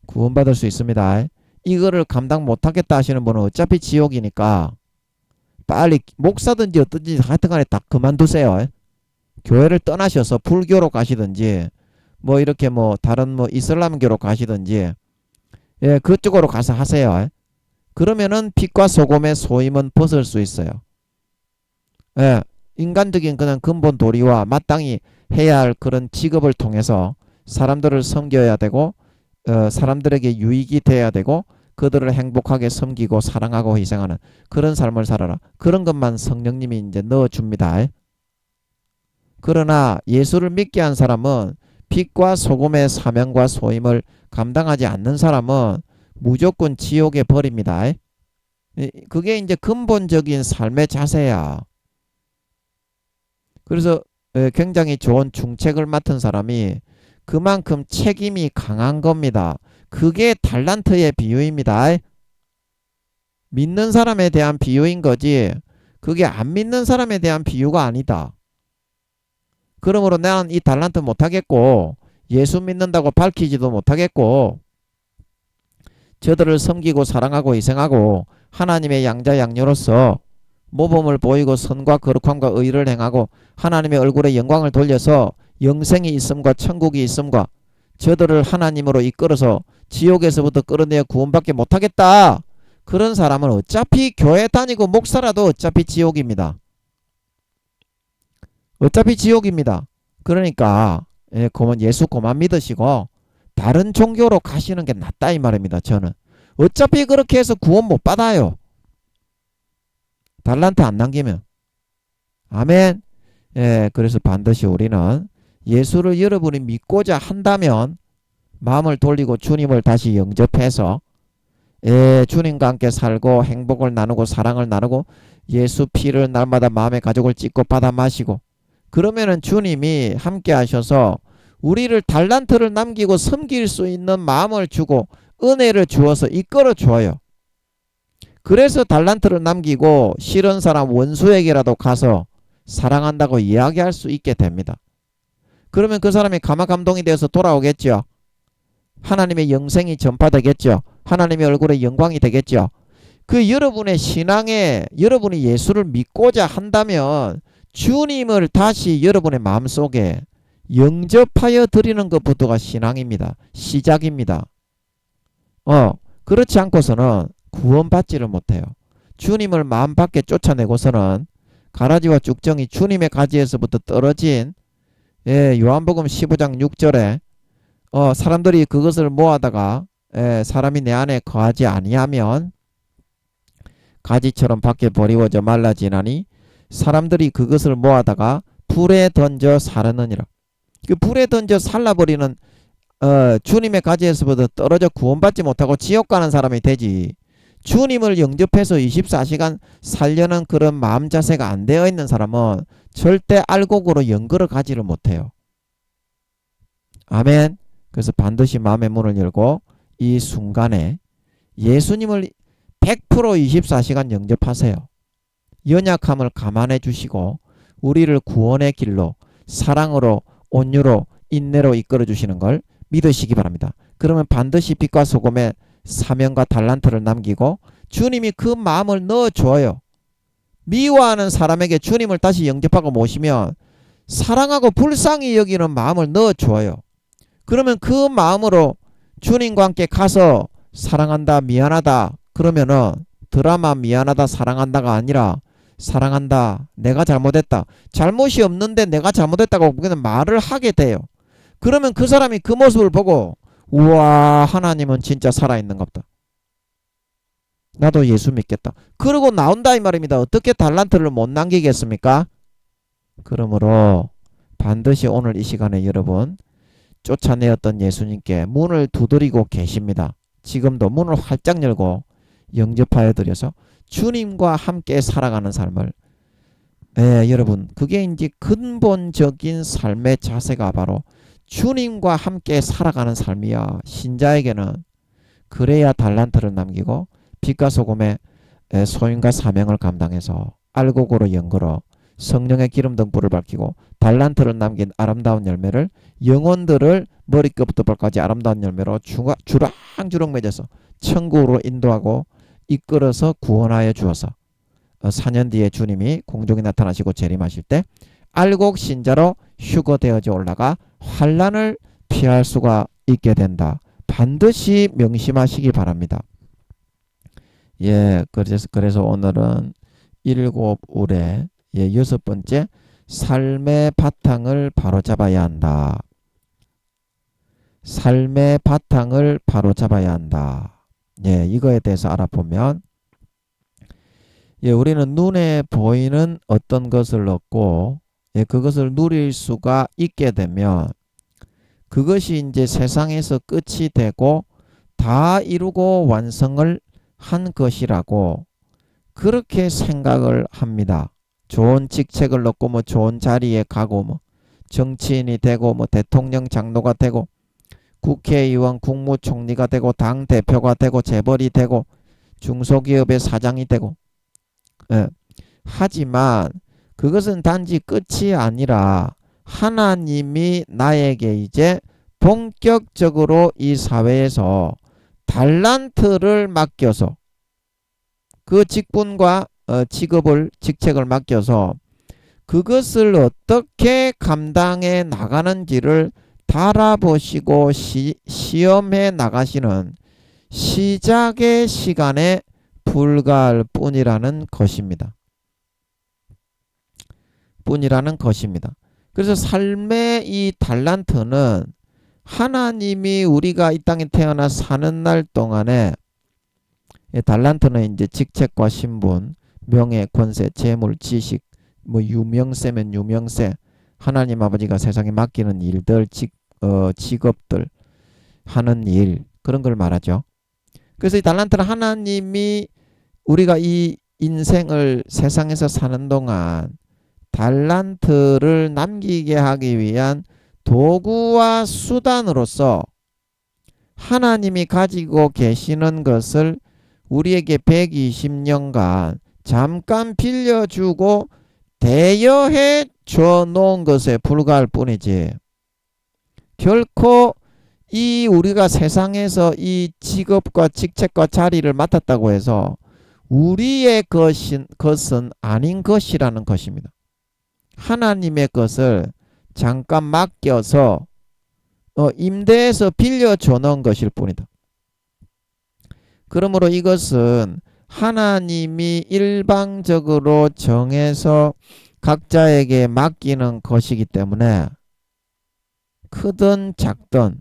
구원받을 수 있습니다. 이거를 감당 못하겠다 하시는 분은 어차피 지옥이니까 빨리 목사든지 어떤지 하여튼간에 다 그만두세요. 교회를 떠나셔서 불교로 가시든지 뭐 이렇게 뭐 다른 뭐 이슬람교로 가시든지 예, 그쪽으로 가서 하세요. 그러면은 빛과 소금의 소임은 벗을 수 있어요. 예, 인간적인 그냥 근본 도리와 마땅히 해야 할 그런 직업을 통해서 사람들을 섬겨야 되고 사람들에게 유익이 돼야 되고 그들을 행복하게 섬기고 사랑하고 희생하는 그런 삶을 살아라. 그런 것만 성령님이 이제 넣어줍니다. 그러나 예수를 믿게 한 사람은 빛과 소금의 사명과 소임을 감당하지 않는 사람은 무조건 지옥에 버립니다. 그게 이제 근본적인 삶의 자세야. 그래서 굉장히 좋은 중책을 맡은 사람이 그만큼 책임이 강한 겁니다. 그게 달란트의 비유입니다. 믿는 사람에 대한 비유인 거지 그게 안 믿는 사람에 대한 비유가 아니다. 그러므로 나는 이 달란트 못하겠고 예수 믿는다고 밝히지도 못하겠고 저들을 섬기고 사랑하고 희생하고 하나님의 양자 양녀로서 모범을 보이고 선과 거룩함과 의를 행하고 하나님의 얼굴에 영광을 돌려서 영생이 있음과 천국이 있음과 저들을 하나님으로 이끌어서 지옥에서부터 끌어내어 구원받게 못하겠다. 그런 사람은 어차피 교회 다니고 목사라도 어차피 지옥입니다. 어차피 지옥입니다. 그러니까 예수 그만 믿으시고 다른 종교로 가시는 게 낫다 이 말입니다. 저는 어차피 그렇게 해서 구원 못 받아요. 달란트 안 남기면. 아멘. 그래서 반드시 우리는 예수를 여러분이 믿고자 한다면 마음을 돌리고 주님을 다시 영접해서 주님과 함께 살고 행복을 나누고 사랑을 나누고 예수 피를 날마다 마음의 가족을 찢고 받아 마시고 그러면은 주님이 함께 하셔서 우리를 달란트를 남기고 섬길 수 있는 마음을 주고 은혜를 주어서 이끌어 줘요. 그래서 달란트를 남기고 싫은 사람 원수에게라도 가서 사랑한다고 이야기할 수 있게 됩니다. 그러면 그 사람이 감화감동이 되어서 돌아오겠죠. 하나님의 영생이 전파되겠죠. 하나님의 얼굴에 영광이 되겠죠. 그 여러분의 신앙에 여러분이 예수를 믿고자 한다면 주님을 다시 여러분의 마음속에 영접하여 드리는 것부터가 신앙입니다. 시작입니다. 그렇지 않고서는 구원받지를 못해요. 주님을 마음 밖에 쫓아내고서는 가라지와 쭉정이 주님의 가지에서부터 떨어진 요한복음 15장 6절에 사람들이 그것을 모아다가 사람이 내 안에 거하지 아니하면 가지처럼 밖에 버리워져 말라지나니 사람들이 그것을 모아다가 불에 던져 사르느니라. 그 불에 던져 살라버리는 주님의 가지에서부터 떨어져 구원받지 못하고 지옥 가는 사람이 되지. 주님을 영접해서 24시간 살려는 그런 마음 자세가 안 되어 있는 사람은 절대 알곡으로 영거를 가지를 못해요. 아멘. 그래서 반드시 마음의 문을 열고 이 순간에 예수님을 100% 24시간 영접하세요. 연약함을 감안해 주시고 우리를 구원의 길로 사랑으로 온유로 인내로 이끌어 주시는 걸 믿으시기 바랍니다. 그러면 반드시 빛과 소금의 사명과 달란트를 남기고 주님이 그 마음을 넣어줘요. 미워하는 사람에게 주님을 다시 영접하고 모시면 사랑하고 불쌍히 여기는 마음을 넣어줘요. 그러면 그 마음으로 주님과 함께 가서 사랑한다 미안하다 그러면은 드라마 미안하다 사랑한다가 아니라 사랑한다 내가 잘못했다 잘못이 없는데 내가 잘못했다고 그냥 말을 하게 돼요. 그러면 그 사람이 그 모습을 보고 우와 하나님은 진짜 살아있는갑다. 나도 예수 믿겠다. 그러고 나온다 이 말입니다. 어떻게 달란트를 못 남기겠습니까? 그러므로 반드시 오늘 이 시간에 여러분 쫓아내었던 예수님께 문을 두드리고 계십니다. 지금도 문을 활짝 열고 영접하여 드려서 주님과 함께 살아가는 삶을 여러분 그게 이제 근본적인 삶의 자세가 바로 주님과 함께 살아가는 삶이야. 신자에게는 그래야 달란트를 남기고 빛과 소금의 소임과 사명을 감당해서 알곡으로 연걸어 성령의 기름 등불을 밝히고 달란트를 남긴 아름다운 열매를 영혼들을 머리끝부터 발까지 아름다운 열매로 주렁주렁 맺어서 천국으로 인도하고 이끌어서 구원하여 주어서 4년 뒤에 주님이 공중에 나타나시고 재림하실 때 알곡 신자로 휴거되어져 올라가 환난을 피할 수가 있게 된다. 반드시 명심하시기 바랍니다. 그래서 오늘은 7울의 6번째 삶의 바탕을 바로잡아야 한다. 삶의 바탕을 바로잡아야 한다. 이거에 대해서 알아보면 우리는 눈에 보이는 어떤 것을 얻고 그것을 누릴 수가 있게 되면 그것이 이제 세상에서 끝이 되고 다 이루고 완성을 한 것이라고 그렇게 생각을 합니다. 좋은 직책을 얻고 뭐 좋은 자리에 가고 뭐 정치인이 되고 뭐 대통령 장로가 되고 국회의원 국무총리가 되고 당대표가 되고 재벌이 되고 중소기업의 사장이 되고 하지만 그것은 단지 끝이 아니라 하나님이 나에게 이제 본격적으로 이 사회에서 달란트를 맡겨서 그 직분과 직책을 맡겨서 그것을 어떻게 감당해 나가는지를 달아보시고 시험해 나가시는 시작의 시간에 불과할 뿐이라는 것입니다. 그래서 삶의 이 달란트는 하나님이 우리가 이 땅에 태어나 사는 날 동안에 달란트는 이제 직책과 신분, 명예, 권세, 재물, 지식, 뭐 유명세면 유명세, 하나님 아버지가 세상에 맡기는 일들, 직업들, 하는 일 그런 걸 말하죠. 그래서 이 달란트는 하나님이 우리가 이 인생을 세상에서 사는 동안 달란트를 남기게 하기 위한 도구와 수단으로서 하나님이 가지고 계시는 것을 우리에게 120년간 잠깐 빌려주고 대여해 줘 놓은 것에 불과할 뿐이지 결코 이 우리가 세상에서 이 직업과 직책과 자리를 맡았다고 해서 우리의 것은 아닌 것이라는 것입니다. 하나님의 것을 잠깐 맡겨서 임대해서 빌려줘 놓은 것일 뿐이다. 그러므로 이것은 하나님이 일방적으로 정해서 각자에게 맡기는 것이기 때문에 크든 작든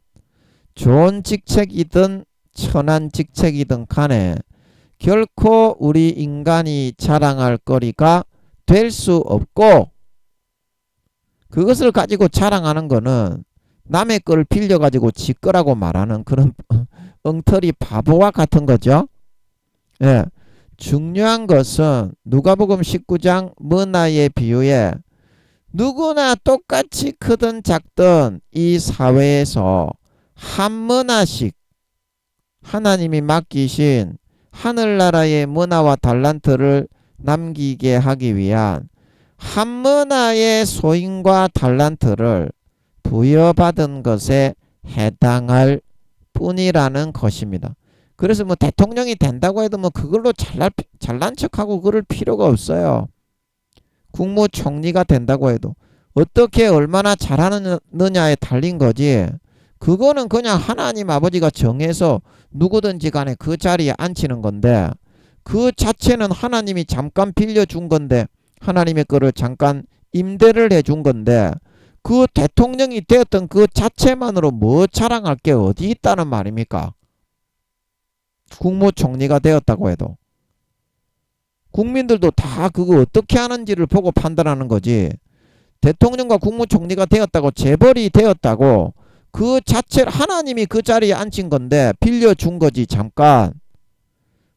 좋은 직책이든 천한 직책이든 간에 결코 우리 인간이 자랑할 거리가 될 수 없고, 그것을 가지고 자랑하는 거는 남의 거를 빌려가지고 지 거라고 말하는 그런 엉터리 바보와 같은 거죠. 예. 중요한 것은 누가복음 19장 문화의 비유에 누구나 똑같이 크든 작든 이 사회에서 한 문화씩 하나님이 맡기신 하늘나라의 문화와 달란트를 남기게 하기 위한 한 문화의 소임과 달란트를 부여받은 것에 해당할 뿐이라는 것입니다. 그래서 뭐 대통령이 된다고 해도 뭐 그걸로 잘난 척하고 그럴 필요가 없어요. 국무총리가 된다고 해도 어떻게 얼마나 잘하느냐에 달린 거지. 그거는 그냥 하나님 아버지가 정해서 누구든지 간에 그 자리에 앉히는 건데, 그 자체는 하나님이 잠깐 빌려준 건데, 하나님의 거를 잠깐 임대를 해준 건데, 그 대통령이 되었던 그 자체만으로 뭐 자랑할 게 어디 있다는 말입니까? 국무총리가 되었다고 해도 국민들도 다 그거 어떻게 하는지를 보고 판단하는 거지. 대통령과 국무총리가 되었다고 재벌이 되었다고 그 자체 하나님이 그 자리에 앉힌 건데 빌려준 거지. 잠깐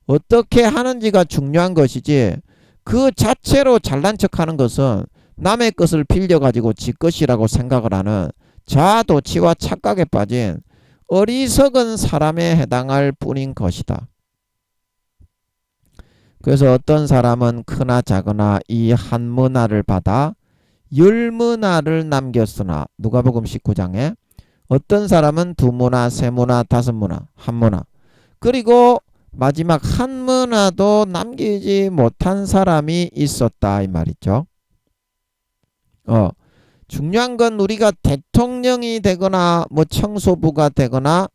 어떻게 하는지가 중요한 것이지, 그 자체로 잘난 척하는 것은 남의 것을 빌려가지고 지 것이라고 생각을 하는 자아도취와 착각에 빠진 어리석은 사람에 해당할 뿐인 것이다. 그래서 어떤 사람은 크나 작으나 이 한 문화를 받아 열 문화를 남겼으나, 누가복음 19장에 어떤 사람은 두 문화, 세 문화, 다섯 문화, 한 문화, 그리고 마지막 한 문화도 남기지 못한 사람이 있었다 이 말이죠. 중요한 건 우리가 대통령이 되거나 뭐 청소부가 되거나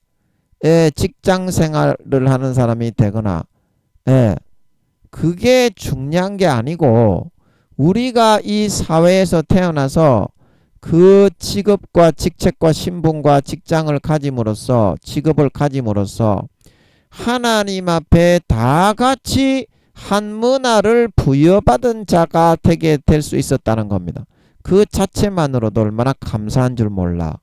직장 생활을 하는 사람이 되거나 그게 중요한 게 아니고, 우리가 이 사회에서 태어나서 그 직업과 직책과 신분과 직장을 가짐으로써, 직업을 가짐으로써 하나님 앞에 다 같이 한 문화를 부여받은 자가 되게 될 수 있었다는 겁니다. 그 자체만으로도 얼마나 감사한 줄 몰라.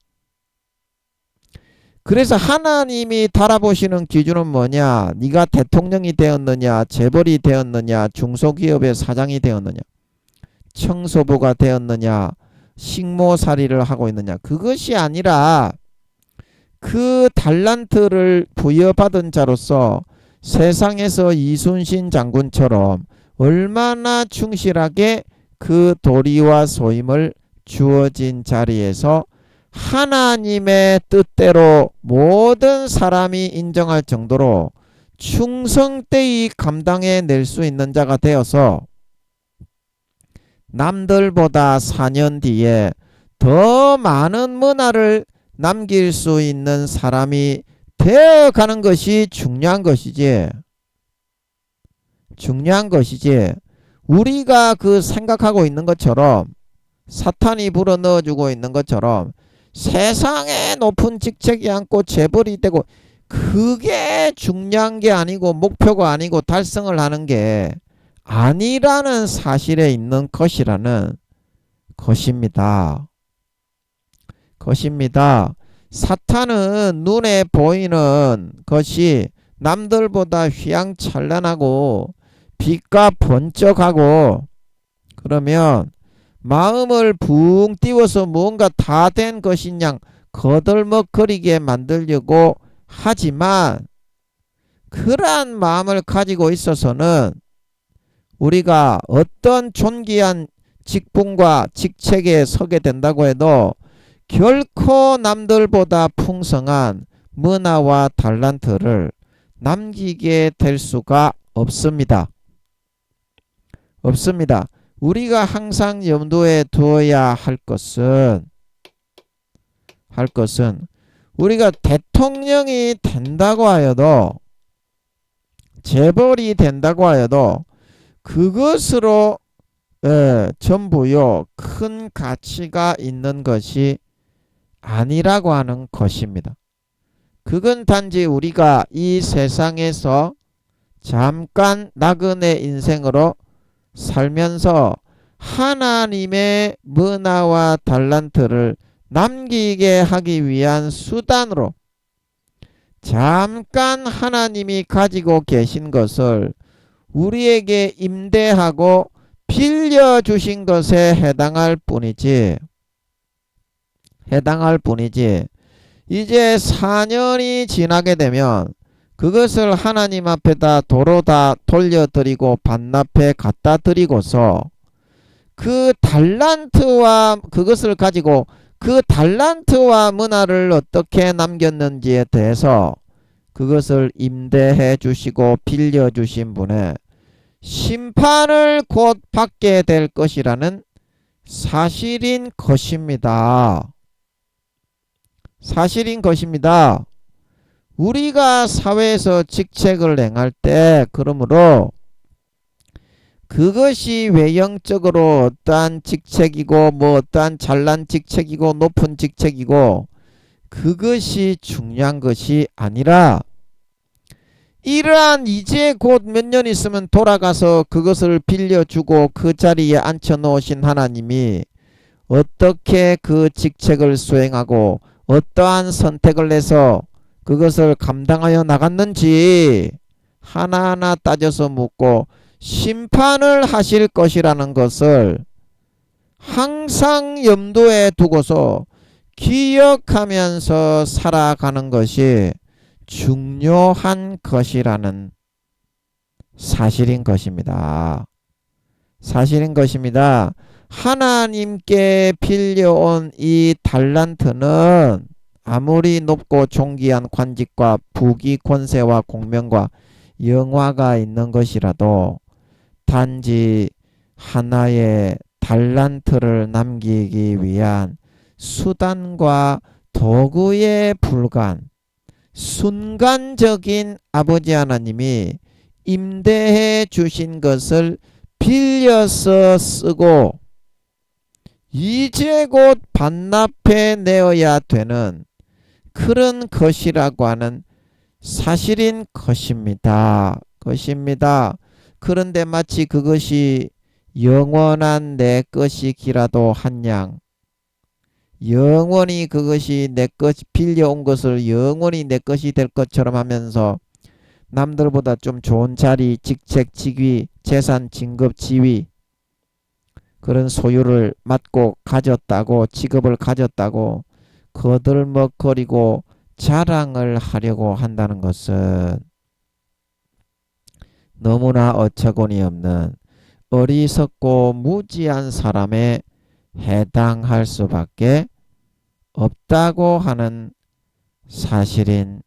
그래서 하나님이 달아보시는 기준은 뭐냐? 네가 대통령이 되었느냐, 재벌이 되었느냐, 중소기업의 사장이 되었느냐, 청소부가 되었느냐, 식모살이를 하고 있느냐, 그것이 아니라 그 달란트를 부여받은 자로서 세상에서 이순신 장군처럼 얼마나 충실하게 그 도리와 소임을 주어진 자리에서 하나님의 뜻대로 모든 사람이 인정할 정도로 충성되이 감당해낼 수 있는 자가 되어서 남들보다 4년 뒤에 더 많은 문화를 남길 수 있는 사람이 되어가는 것이 중요한 것이지. 중요한 것이지. 우리가 그 생각하고 있는 것처럼, 사탄이 불어넣어주고 있는 것처럼 세상에 높은 직책이 않고 재벌이 되고, 그게 중요한 게 아니고 목표가 아니고 달성을 하는 게 아니라는 사실에 있는 것이라는 것입니다. 사탄은 눈에 보이는 것이 남들보다 휘황찬란하고 빛과 번쩍하고, 그러면 마음을 붕 띄워서 무언가 다 된 것인 양 거들먹거리게 만들려고 하지만, 그러한 마음을 가지고 있어서는 우리가 어떤 존귀한 직분과 직책에 서게 된다고 해도 결코 남들보다 풍성한 문화와 달란트를 남기게 될 수가 없습니다. 우리가 항상 염두에 두어야 할 것은 우리가 대통령이 된다고 하여도 재벌이 된다고 하여도 그것으로 전부요 큰 가치가 있는 것이 아니라고 하는 것입니다. 그건 단지 우리가 이 세상에서 잠깐 나그네 인생으로 살면서 하나님의 문화와 달란트를 남기게 하기 위한 수단으로 잠깐 하나님이 가지고 계신 것을 우리에게 임대하고 빌려주신 것에 해당할 뿐이지 이제 4년이 지나게 되면 그것을 하나님 앞에다 도로 다 돌려드리고 반납해 갖다 드리고서 그 달란트와 그것을 가지고 그 달란트와 문화를 어떻게 남겼는지에 대해서 그것을 임대해 주시고 빌려주신 분의 심판을 곧 받게 될 것이라는 사실인 것입니다. 우리가 사회에서 직책을 행할 때 그러므로 그것이 외형적으로 어떠한 직책이고 뭐 어떠한 잘난 직책이고 높은 직책이고 그것이 중요한 것이 아니라 이러한 이제 곧 몇 년 있으면 돌아가서 그것을 빌려주고 그 자리에 앉혀 놓으신 하나님이 어떻게 그 직책을 수행하고 어떠한 선택을 해서 그것을 감당하여 나갔는지 하나하나 따져서 묻고 심판을 하실 것이라는 것을 항상 염두에 두고서 기억하면서 살아가는 것이 중요한 것이라는 사실인 것입니다. 하나님께 빌려온 이 달란트는 아무리 높고 존귀한 관직과 부귀 권세와 공명과 영화가 있는 것이라도 단지 하나의 달란트를 남기기 위한 수단과 도구에 불과한 순간적인 아버지 하나님이 임대해 주신 것을 빌려서 쓰고 이제 곧 반납해 내어야 되는 그런 것이라고 하는 사실인 것입니다. 그런데 마치 그것이 영원한 내 것이기라도 한양 영원히 그것이 내 것 빌려온 것을 영원히 내 것이 될 것처럼 하면서 남들보다 좀 좋은 자리, 직책, 직위, 재산, 진급, 지위 그런 소유를 맡고 가졌다고 직업을 가졌다고 거들먹거리고 자랑을 하려고 한다는 것은 너무나 어처구니 없는 어리석고 무지한 사람에 해당할 수밖에 없다고 하는 사실인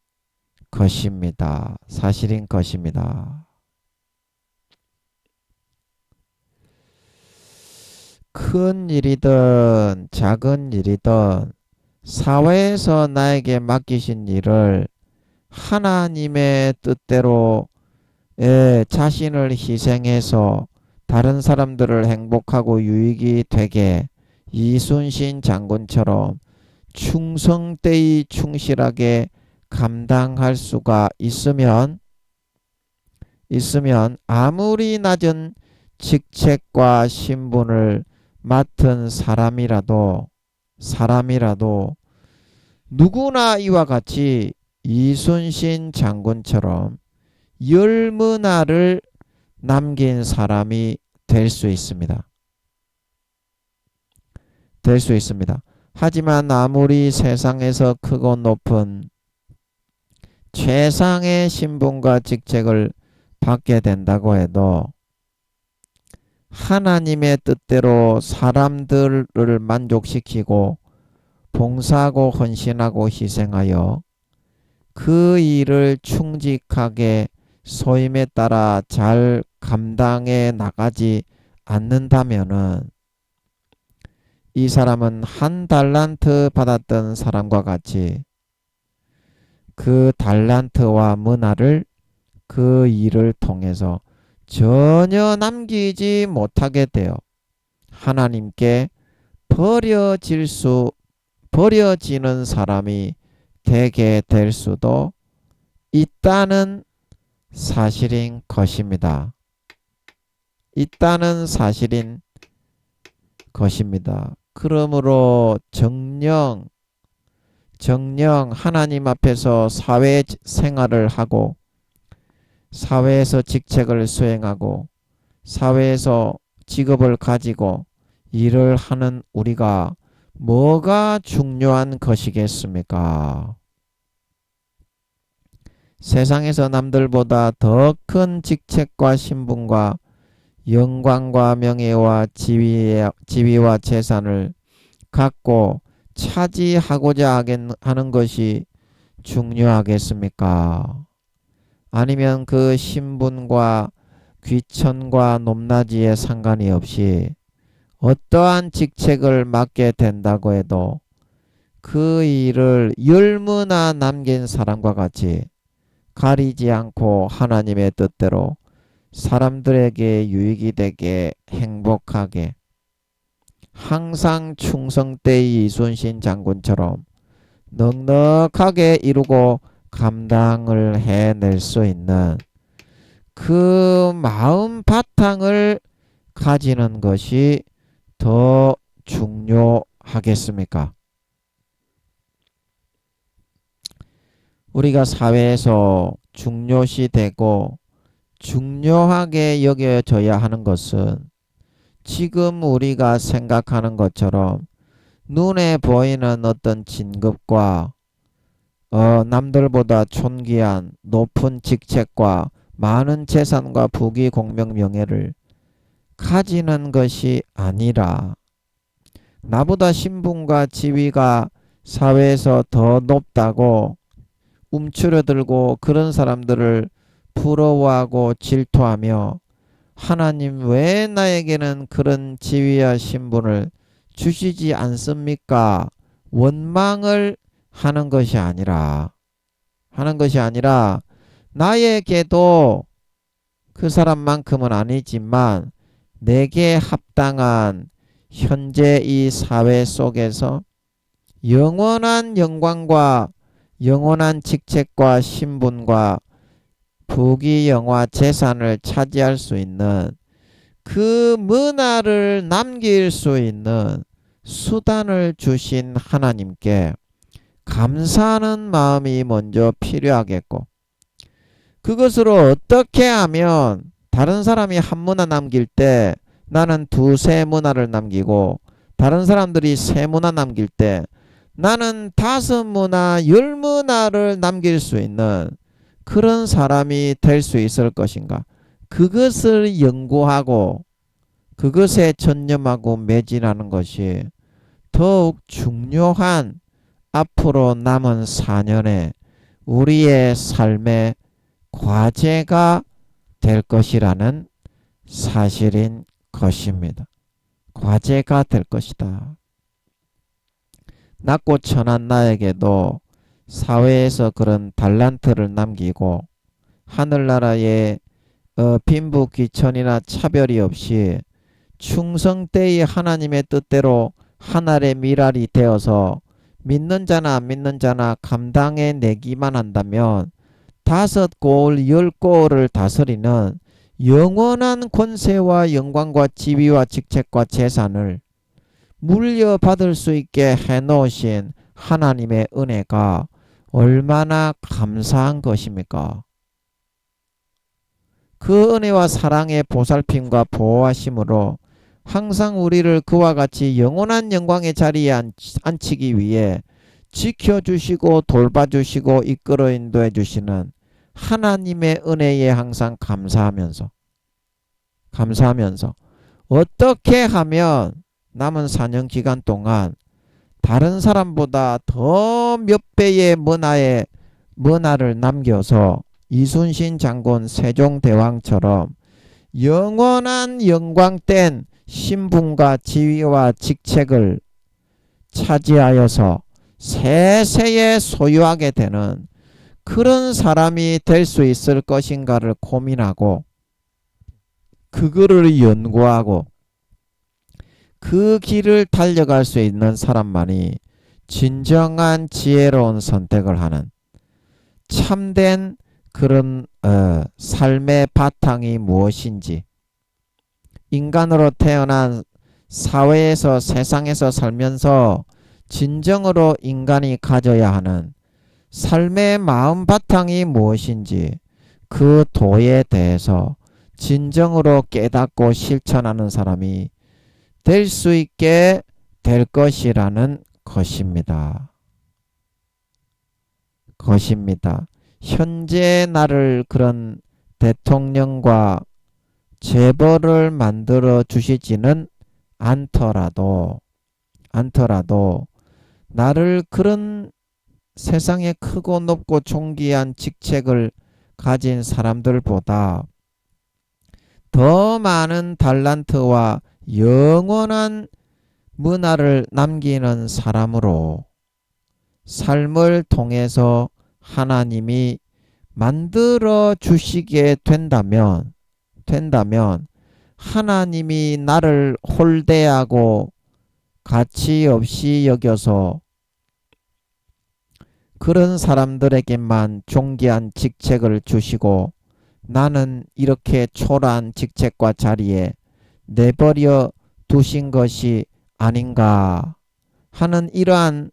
것입니다. 큰 일이든 작은 일이든 사회에서 나에게 맡기신 일을 하나님의 뜻대로 자신을 희생해서 다른 사람들을 행복하고 유익이 되게 이순신 장군처럼 충성되이 충실하게 감당할 수가 있으면 아무리 낮은 직책과 신분을 맡은 사람이라도 누구나 이와 같이 이순신 장군처럼 열문화를 남긴 사람이 될 수 있습니다. 하지만 아무리 세상에서 크고 높은 최상의 신분과 직책을 받게 된다고 해도 하나님의 뜻대로 사람들을 만족시키고 봉사하고 헌신하고 희생하여 그 일을 충직하게 소임에 따라 잘 감당해 나가지 않는다면은 이 사람은 한 달란트 받았던 사람과 같이 그 달란트와 문화를 그 일을 통해서 전혀 남기지 못하게 되어 하나님께 버려지는 사람이 되게 될 수도 있다는 사실인 것입니다. 있다는 사실인 것입니다. 그러므로 정령 하나님 앞에서 사회생활을 하고 사회에서 직책을 수행하고 사회에서 직업을 가지고 일을 하는 우리가 뭐가 중요한 것이겠습니까? 세상에서 남들보다 더 큰 직책과 신분과 영광과 명예와 지위와 재산을 갖고 차지하고자 하는 것이 중요하겠습니까? 아니면 그 신분과 귀천과 높낮이에 상관이 없이 어떠한 직책을 맡게 된다고 해도 그 일을 열무나 남긴 사람과 같이 가리지 않고 하나님의 뜻대로 사람들에게 유익이 되게 행복하게 항상 충성때의 이순신 장군처럼 넉넉하게 이루고 감당을 해낼 수 있는 그 마음 바탕을 가지는 것이 더 중요하겠습니까? 우리가 사회에서 중요시 되고 중요하게 여겨져야 하는 것은 지금 우리가 생각하는 것처럼 눈에 보이는 어떤 진급과 남들보다 존귀한 높은 직책과 많은 재산과 부귀 공명 명예를 가지는 것이 아니라 나보다 신분과 지위가 사회에서 더 높다고 움츠러들고 그런 사람들을 부러워하고 질투하며 하나님 왜 나에게는 그런 지위와 신분을 주시지 않습니까? 원망을 하는 것이 아니라 나에게도 그 사람만큼은 아니지만 내게 합당한 현재 이 사회 속에서 영원한 영광과 영원한 직책과 신분과 부귀 영화 재산을 차지할 수 있는 그 문화를 남길 수 있는 수단을 주신 하나님께 감사하는 마음이 먼저 필요하겠고, 그것으로 어떻게 하면 다른 사람이 한 문화 남길 때 나는 두세 문화를 남기고 다른 사람들이 세 문화 남길 때 나는 다섯 문화, 열 문화를 남길 수 있는 그런 사람이 될 수 있을 것인가? 그것을 연구하고 그것에 전념하고 매진하는 것이 더욱 중요한 앞으로 남은 4년에 우리의 삶의 과제가 될 것이라는 사실인 것입니다. 과제가 될 것이다. 낮고 천한 나에게도 사회에서 그런 달란트를 남기고 하늘나라에 빈부귀천이나 차별이 없이 충성되이 하나님의 뜻대로 하늘의 미랄이 되어서 믿는 자나 안 믿는 자나 감당해 내기만 한다면 5골 10골을 다스리는 영원한 권세와 영광과 지위와 직책과 재산을 물려받을 수 있게 해놓으신 하나님의 은혜가 얼마나 감사한 것입니까? 그 은혜와 사랑의 보살핌과 보호하심으로 항상 우리를 그와 같이 영원한 영광의 자리에 앉히기 위해 지켜주시고 돌봐주시고 이끌어 인도해 주시는 하나님의 은혜에 항상 감사하면서 어떻게 하면 남은 4년 기간 동안 다른 사람보다 더 몇 배의 문화를 남겨서 이순신 장군 세종대왕처럼 영원한 영광된 신분과 지위와 직책을 차지하여서 세세에 소유하게 되는 그런 사람이 될 수 있을 것인가를 고민하고 그거를 연구하고 그 길을 달려갈 수 있는 사람만이 진정한 지혜로운 선택을 하는 참된 그런 삶의 바탕이 무엇인지, 인간으로 태어난 사회에서 세상에서 살면서 진정으로 인간이 가져야 하는 삶의 마음 바탕이 무엇인지 그 도에 대해서 진정으로 깨닫고 실천하는 사람이 될 수 있게 될 것이라는 것입니다. 현재 나를 그런 대통령과 재벌을 만들어 주시지는 않더라도 나를 그런 세상에 크고 높고 존귀한 직책을 가진 사람들보다 더 많은 달란트와 영원한 문화를 남기는 사람으로 삶을 통해서 하나님이 만들어 주시게 된다면 하나님이 나를 홀대하고 가치 없이 여겨서 그런 사람들에게만 존귀한 직책을 주시고 나는 이렇게 초라한 직책과 자리에 내버려 두신 것이 아닌가 하는 이러한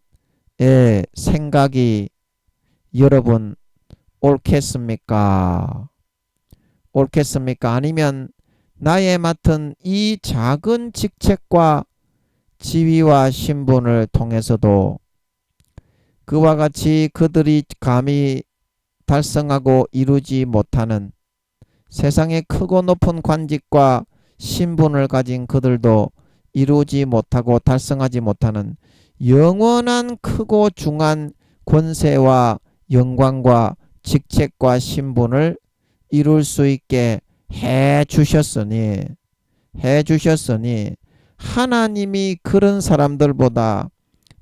생각이 여러분 옳겠습니까? 아니면 나의 맡은 이 작은 직책과 지위와 신분을 통해서도 그와 같이 그들이 감히 달성하고 이루지 못하는 세상의 크고 높은 관직과 신분을 가진 그들도 이루지 못하고 달성하지 못하는 영원한 크고 중한 권세와 영광과 직책과 신분을 이룰 수 있게 해 주셨으니 하나님이 그런 사람들보다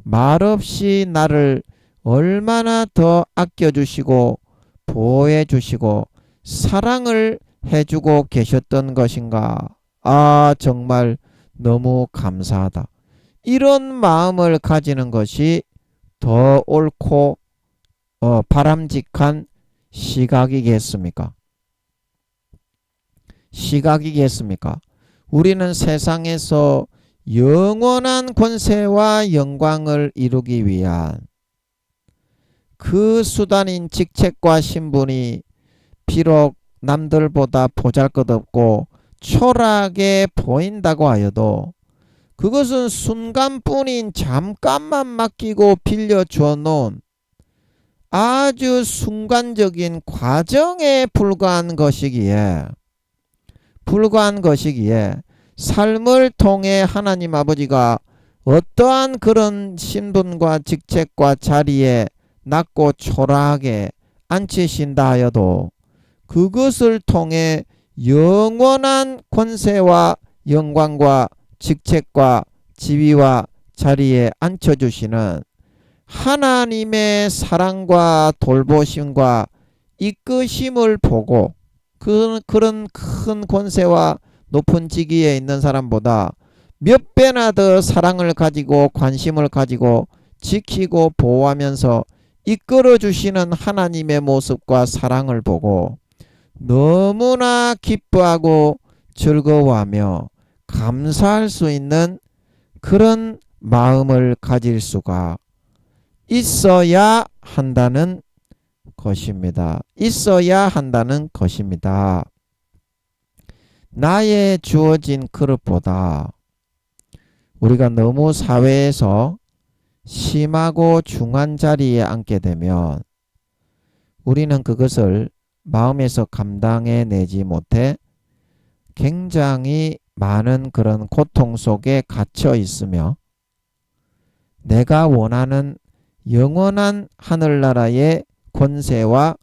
말없이 나를 얼마나 더 아껴주시고 보호해주시고 사랑을 해주고 계셨던 것인가. 정말 너무 감사하다. 이런 마음을 가지는 것이 더 옳고 바람직한 시각이겠습니까? 우리는 세상에서 영원한 권세와 영광을 이루기 위한 그 수단인 직책과 신분이 비록 남들보다 보잘것없고 초라하게 보인다고 하여도 그것은 순간뿐인 잠깐만 맡기고 빌려주어 놓은 아주 순간적인 과정에 불과한 것이기에 삶을 통해 하나님 아버지가 어떠한 그런 신분과 직책과 자리에 낮고 초라하게 앉히신다 하여도 그것을 통해 영원한 권세와 영광과 직책과 지위와 자리에 앉혀주시는 하나님의 사랑과 돌보심과 이끄심을 보고 그런 큰 권세와 높은 직위에 있는 사람보다 몇 배나 더 사랑을 가지고 관심을 가지고 지키고 보호하면서 이끌어 주시는 하나님의 모습과 사랑을 보고 너무나 기뻐하고 즐거워하며 감사할 수 있는 그런 마음을 가질 수가 있어야 한다는 것입니다. 나의 주어진 그릇보다 우리가 너무 사회에서 심하고 중한 자리에 앉게 되면 우리는 그것을 마음에서 감당해내지 못해 굉장히 많은 그런 고통 속에 갇혀 있으며 내가 원하는 영원한 하늘나라의 권세와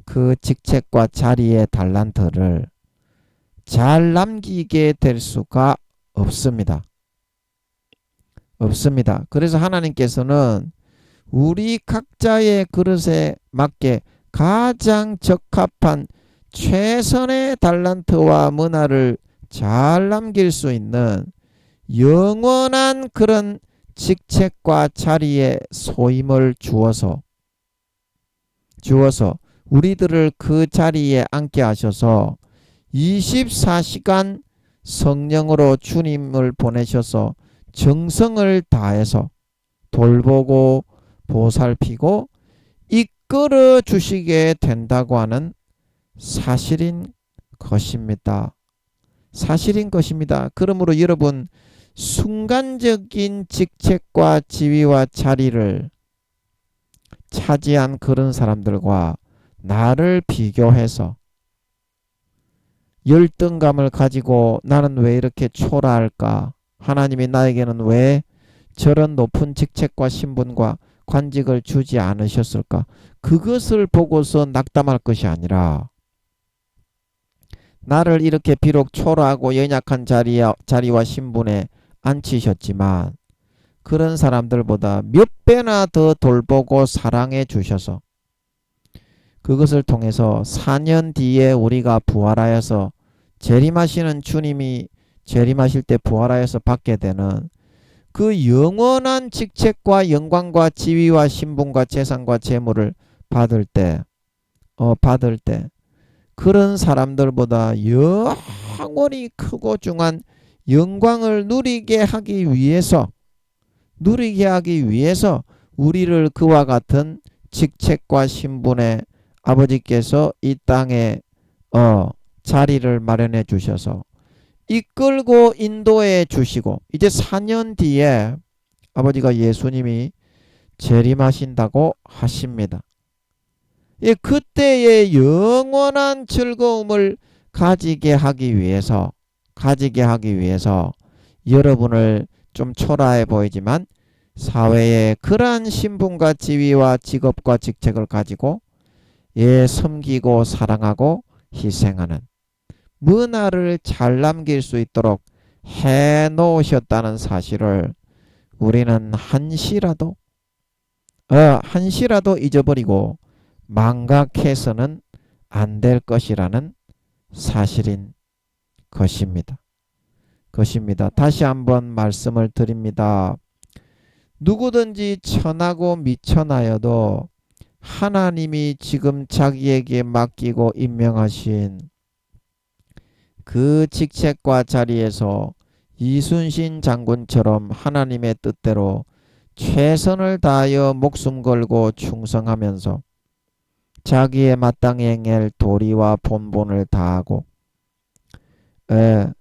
그 직책과 자리의 달란트를 잘 남기게 될 수가 없습니다. 없습니다. 그래서 하나님께서는 우리 각자의 그릇에 맞게 가장 적합한 최선의 달란트와 문화를 잘 남길 수 있는 영원한 그런 직책과 자리에 소임을 주어서 우리들을 그 자리에 앉게 하셔서 24시간 성령으로 주님을 보내셔서 정성을 다해서 돌보고 보살피고 이끌어 주시게 된다고 하는 사실인 것입니다. 사실인 것입니다. 그러므로 여러분, 순간적인 직책과 지위와 자리를 차지한 그런 사람들과 나를 비교해서 열등감을 가지고 나는 왜 이렇게 초라할까? 하나님이 나에게는 왜 저런 높은 직책과 신분과 관직을 주지 않으셨을까? 그것을 보고서 낙담할 것이 아니라 나를 이렇게 비록 초라하고 연약한 자리와 신분에 앉히셨지만 그런 사람들보다 몇 배나 더 돌보고 사랑해 주셔서 그것을 통해서 4년 뒤에 우리가 부활하여서 재림하시는 주님이 재림하실 때 부활하여서 받게 되는 그 영원한 직책과 영광과 지위와 신분과 재산과 재물을 받을 때 그런 사람들보다 영원히 크고 중한 영광을 누리게 하기 위해서 우리를 그와 같은 직책과 신분에 아버지께서 이 땅에 자리를 마련해 주셔서 이끌고 인도해 주시고 이제 4년 뒤에 아버지가 예수님이 재림하신다고 하십니다. 예, 그때의 영원한 즐거움을 가지게 하기 위해서 여러분을 좀 초라해 보이지만 사회에 그러한 신분과 지위와 직업과 직책을 가지고 섬기고 사랑하고 희생하는 문화를 잘 남길 수 있도록 해 놓으셨다는 사실을 우리는 한시라도 잊어버리고 망각해서는 안 될 것이라는 사실인 것입니다. 다시 한번 말씀을 드립니다. 누구든지 천하고 미천하여도 하나님이 지금 자기에게 맡기고 임명하신 그 직책과 자리에서 이순신 장군처럼 하나님의 뜻대로 최선을 다하여 목숨 걸고 충성하면서 자기의 마땅히 행할 도리와 본분을 다하고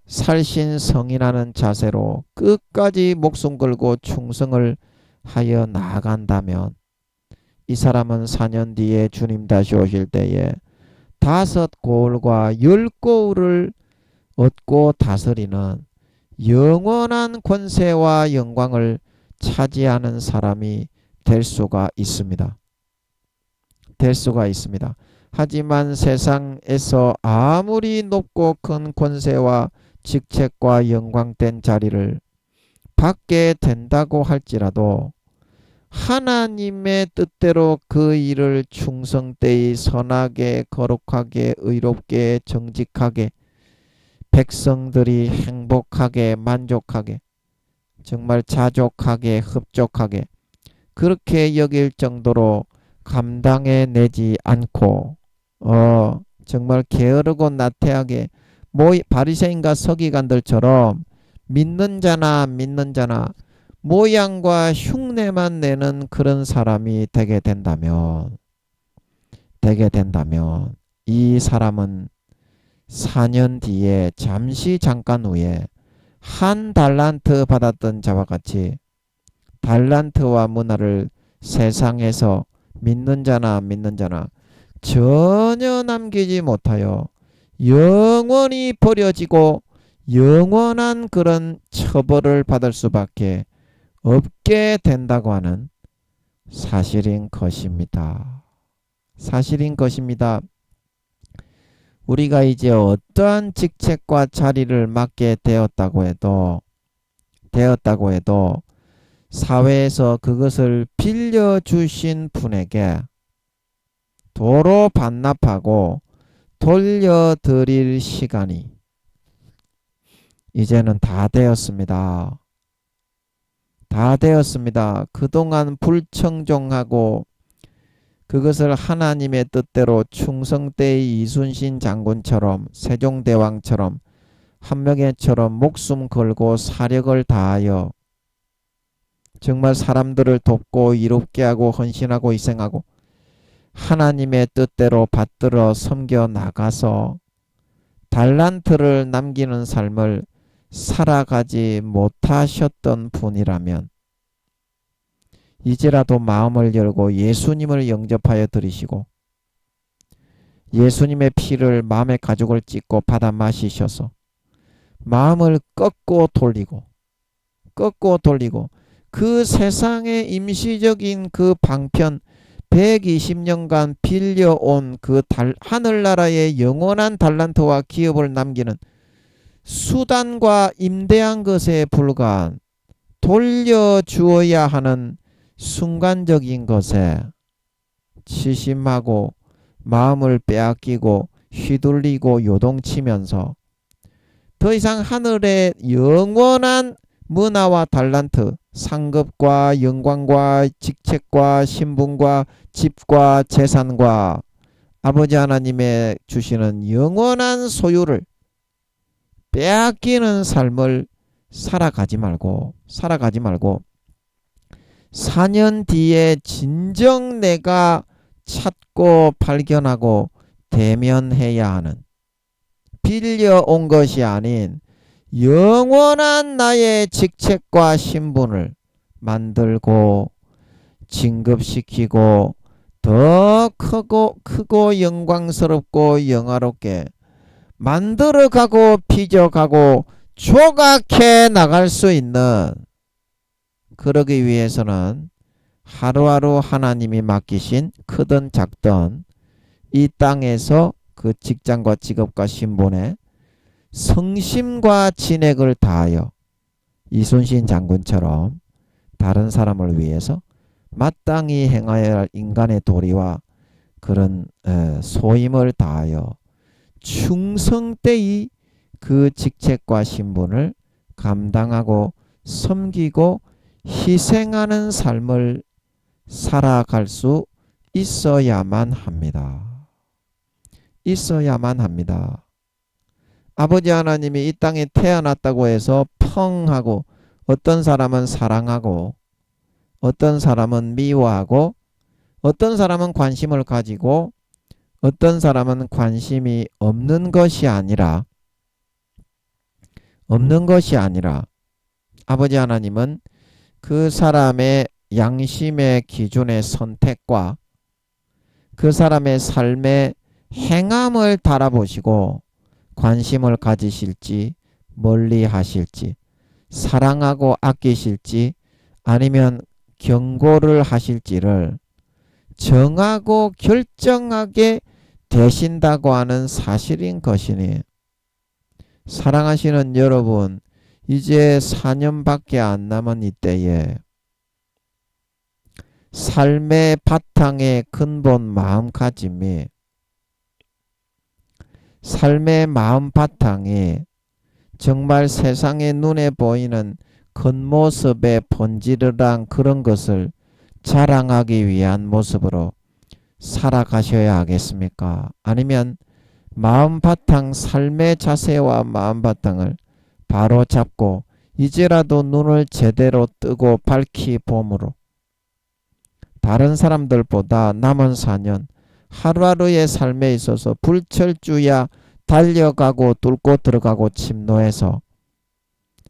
살신성인하는 자세로 끝까지 목숨 걸고 충성을 하여 나아간다면 이 사람은 4년 뒤에 주님 다시 오실 때에 5고울과 10고울을 얻고 다스리는 영원한 권세와 영광을 차지하는 사람이 될 수가 있습니다. 하지만 세상에서 아무리 높고 큰 권세와 직책과 영광된 자리를 받게 된다고 할지라도 하나님의 뜻대로 그 일을 충성되이 선하게 거룩하게 의롭게 정직하게 백성들이 행복하게 만족하게 정말 자족하게 흡족하게 그렇게 여길 정도로 감당해 내지 않고 정말 게으르고 나태하게 바리새인과 서기관들처럼 믿는 자나 모양과 흉내만 내는 그런 사람이 되게 된다면 이 사람은 4년 뒤에 잠깐 후에 한 달란트 받았던 자와 같이 달란트와 문화를 세상에서 믿는 자나 전혀 남기지 못하여 영원히 버려지고 영원한 그런 처벌을 받을 수밖에 없게 된다고 하는 사실인 것입니다. 우리가 이제 어떠한 직책과 자리를 맡게 되었다고 해도 사회에서 그것을 빌려주신 분에게 도로 반납하고 돌려드릴 시간이 이제는 다 되었습니다. 다 되었습니다. 그동안 불청종하고 그것을 하나님의 뜻대로 충성 때의 이순신 장군처럼 세종대왕처럼 한명회처럼 목숨 걸고 사력을 다하여 정말 사람들을 돕고 이롭게 하고 헌신하고 희생하고 하나님의 뜻대로 받들어 섬겨 나가서 달란트를 남기는 삶을 살아가지 못하셨던 분이라면 이제라도 마음을 열고 예수님을 영접하여 들이시고 예수님의 피를 마음의 가죽을 찢고 받아 마시셔서 마음을 꺾고 돌리고 그 세상의 임시적인 그 방편 120년간 빌려온 그 하늘나라의 영원한 달란트와 기업을 남기는 수단과 임대한 것에 불과한 돌려주어야 하는 순간적인 것에 치심하고 마음을 빼앗기고 휘둘리고 요동치면서 더 이상 하늘의 영원한 문화와 달란트, 상급과 영광과 직책과 신분과 집과 재산과 아버지 하나님의 주시는 영원한 소유를 빼앗기는 삶을 살아가지 말고 4년 뒤에 진정 내가 찾고 발견하고 대면해야 하는 빌려온 것이 아닌 영원한 나의 직책과 신분을 만들고 진급시키고 더 크고 영광스럽고 영화롭게 만들어가고 빚어가고 조각해 나갈 수 있는, 그러기 위해서는 하루하루 하나님이 맡기신 크든 작든 이 땅에서 그 직장과 직업과 신분에 성심과 진액을 다하여 이순신 장군처럼 다른 사람을 위해서 마땅히 행하여야 할 인간의 도리와 그런 소임을 다하여 충성되이 그 직책과 신분을 감당하고 섬기고 희생하는 삶을 살아갈 수 있어야만 합니다. 아버지 하나님이 이 땅에 태어났다고 해서 펑 하고 어떤 사람은 사랑하고 어떤 사람은 미워하고 어떤 사람은 관심을 가지고 어떤 사람은 관심이 없는 것이 아니라 아버지 하나님은 그 사람의 양심의 기준의 선택과 그 사람의 삶의 행함을 달아보시고 관심을 가지실지 멀리 하실지 사랑하고 아끼실지 아니면 경고를 하실지를 정하고 결정하게 되신다고 하는 사실인 것이니, 사랑하시는 여러분, 이제 4년밖에 안 남은 이때에 삶의 바탕의 근본 마음가짐이, 삶의 마음 바탕이 정말 세상의 눈에 보이는 겉모습의 본질이란 그런 것을 자랑하기 위한 모습으로 살아가셔야 하겠습니까? 아니면 마음 바탕, 삶의 자세와 마음 바탕을 바로 잡고 이제라도 눈을 제대로 뜨고 밝히 봄으로 다른 사람들보다 남은 4년 하루하루의 삶에 있어서 불철주야 달려가고 뚫고 들어가고 침노해서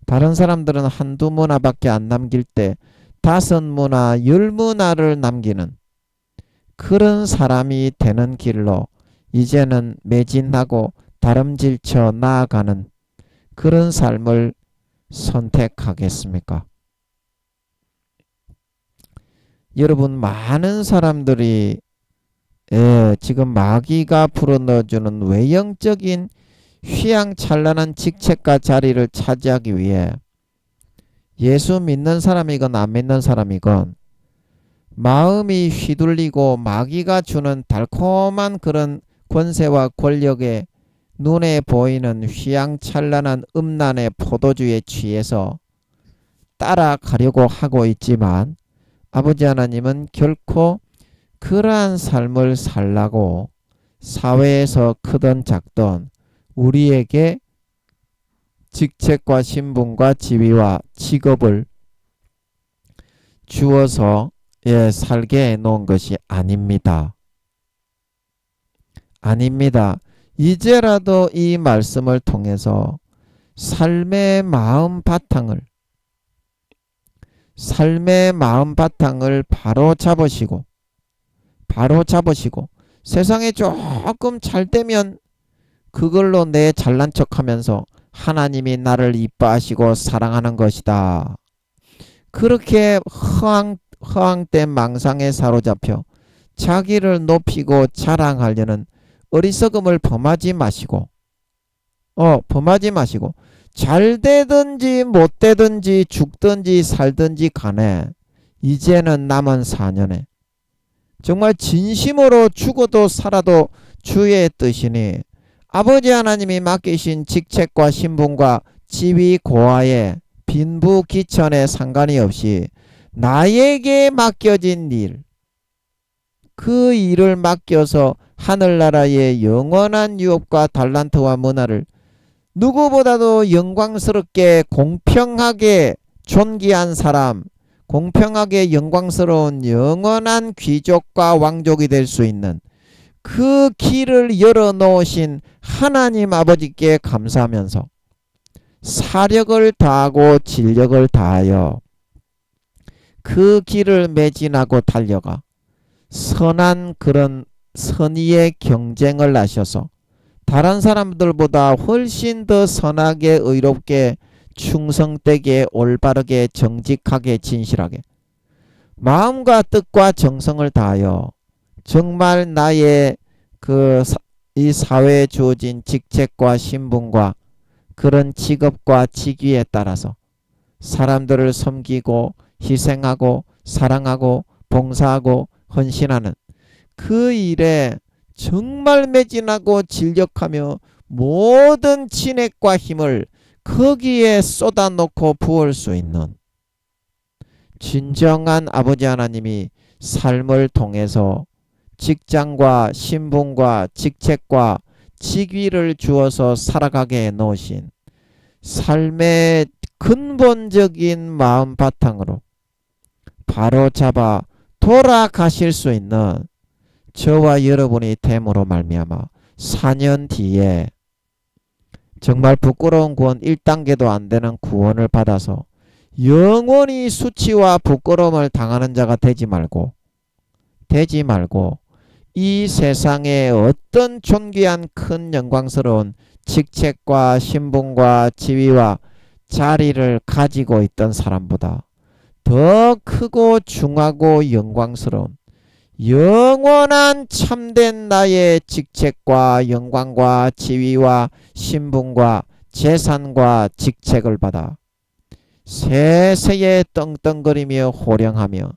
다른 사람들은 한두 문화밖에 안 남길 때 5문화, 10문화를 남기는 그런 사람이 되는 길로 이제는 매진하고 다름질쳐 나아가는 그런 삶을 선택하겠습니까? 여러분, 많은 사람들이 지금 마귀가 불어넣어주는 외형적인 휘황찬란한 직책과 자리를 차지하기 위해 예수 믿는 사람이건 안 믿는 사람이건 마음이 휘둘리고 마귀가 주는 달콤한 그런 권세와 권력에 눈에 보이는 휘황찬란한 음란의 포도주에 취해서 따라가려고 하고 있지만 아버지 하나님은 결코 그러한 삶을 살라고 사회에서 크든 작든 우리에게 직책과 신분과 지위와 직업을 주어서 살게 해놓은 것이 아닙니다. 아닙니다. 이제라도 이 말씀을 통해서 삶의 마음 바탕을 바로 잡으시고 세상에 조금 잘 되면 그걸로 내 잘난 척하면서 하나님이 나를 이뻐하시고 사랑하는 것이다. 그렇게 허황된 망상에 사로잡혀 자기를 높이고 자랑하려는 어리석음을 범하지 마시고 잘 되든지 못 되든지 죽든지 살든지 간에 이제는 남은 4년에 정말 진심으로 죽어도 살아도 주의 뜻이니 아버지 하나님이 맡기신 직책과 신분과 지위 고하에 빈부귀천에 상관이 없이 나에게 맡겨진 일, 그 일을 맡겨서 하늘나라의 영원한 유업과 달란트와 문화를 누구보다도 영광스럽게 공평하게 존귀한 사람, 공평하게 영광스러운 영원한 귀족과 왕족이 될 수 있는 그 길을 열어놓으신 하나님 아버지께 감사하면서 사력을 다하고 진력을 다하여 그 길을 매진하고 달려가 선한 그런 선의의 경쟁을 하셔서 다른 사람들보다 훨씬 더 선하게 의롭게 충성되게 올바르게 정직하게 진실하게 마음과 뜻과 정성을 다하여 정말 나의 이 사회에 주어진 직책과 신분과 그런 직업과 직위에 따라서 사람들을 섬기고 희생하고 사랑하고 봉사하고 헌신하는 그 일에 정말 매진하고 진력하며 모든 진액과 힘을 거기에 쏟아놓고 부을 수 있는 진정한 아버지 하나님이 삶을 통해서 직장과 신분과 직책과 직위를 주어서 살아가게 해놓으신 삶의 근본적인 마음 바탕으로 바로 잡아 돌아가실 수 있는 저와 여러분이 됨으로 말미암아 4년 뒤에 정말 부끄러운 구원 1단계도 안 되는 구원을 받아서 영원히 수치와 부끄러움을 당하는 자가 되지 말고 이 세상에 어떤 존귀한 큰 영광스러운 직책과 신분과 지위와 자리를 가지고 있던 사람보다 더 크고 중하고 영광스러운 영원한 참된 나의 직책과 영광과 지위와 신분과 재산과 직책을 받아 세세에 떵떵거리며 호령하며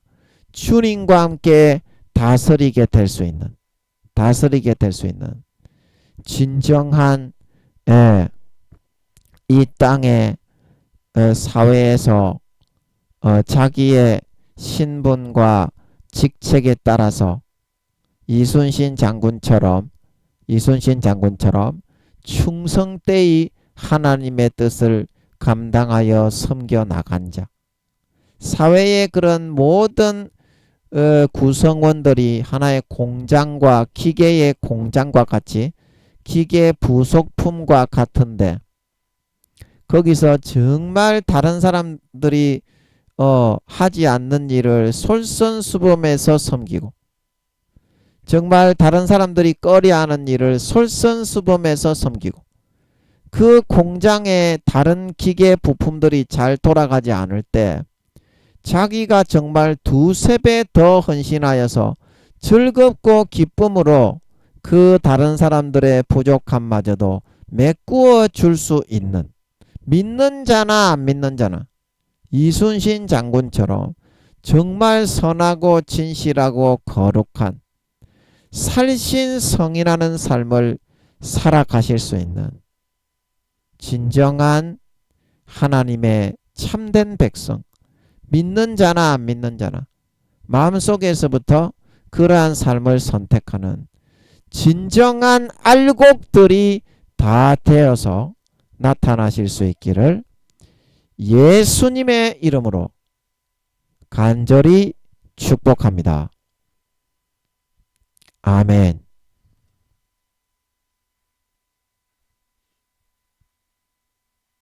주님과 함께 다스리게 될 수 있는 진정한 이 땅의 사회에서 자기의 신분과 직책에 따라서 이순신 장군처럼 충성되이 하나님의 뜻을 감당하여 섬겨 나간 자, 사회의 그런 모든 구성원들이 하나의 공장과 기계의 공장과 같이 기계 부속품과 같은데 거기서 정말 다른 사람들이 하지 않는 일을 솔선수범해서 섬기고 정말 다른 사람들이 꺼려하는 일을 솔선수범해서 섬기고 그 공장의 다른 기계 부품들이 잘 돌아가지 않을 때 자기가 정말 두세 배 더 헌신하여서 즐겁고 기쁨으로 그 다른 사람들의 부족함마저도 메꾸어 줄 수 있는, 믿는 자나 안 믿는 자나 이순신 장군처럼 정말 선하고 진실하고 거룩한 살신성인하는 삶을 살아가실 수 있는 진정한 하나님의 참된 백성, 믿는 자나 안 믿는 자나 마음속에서부터 그러한 삶을 선택하는 진정한 알곡들이 다 되어서 나타나실 수 있기를 예수님의 이름으로 간절히 축복합니다. 아멘.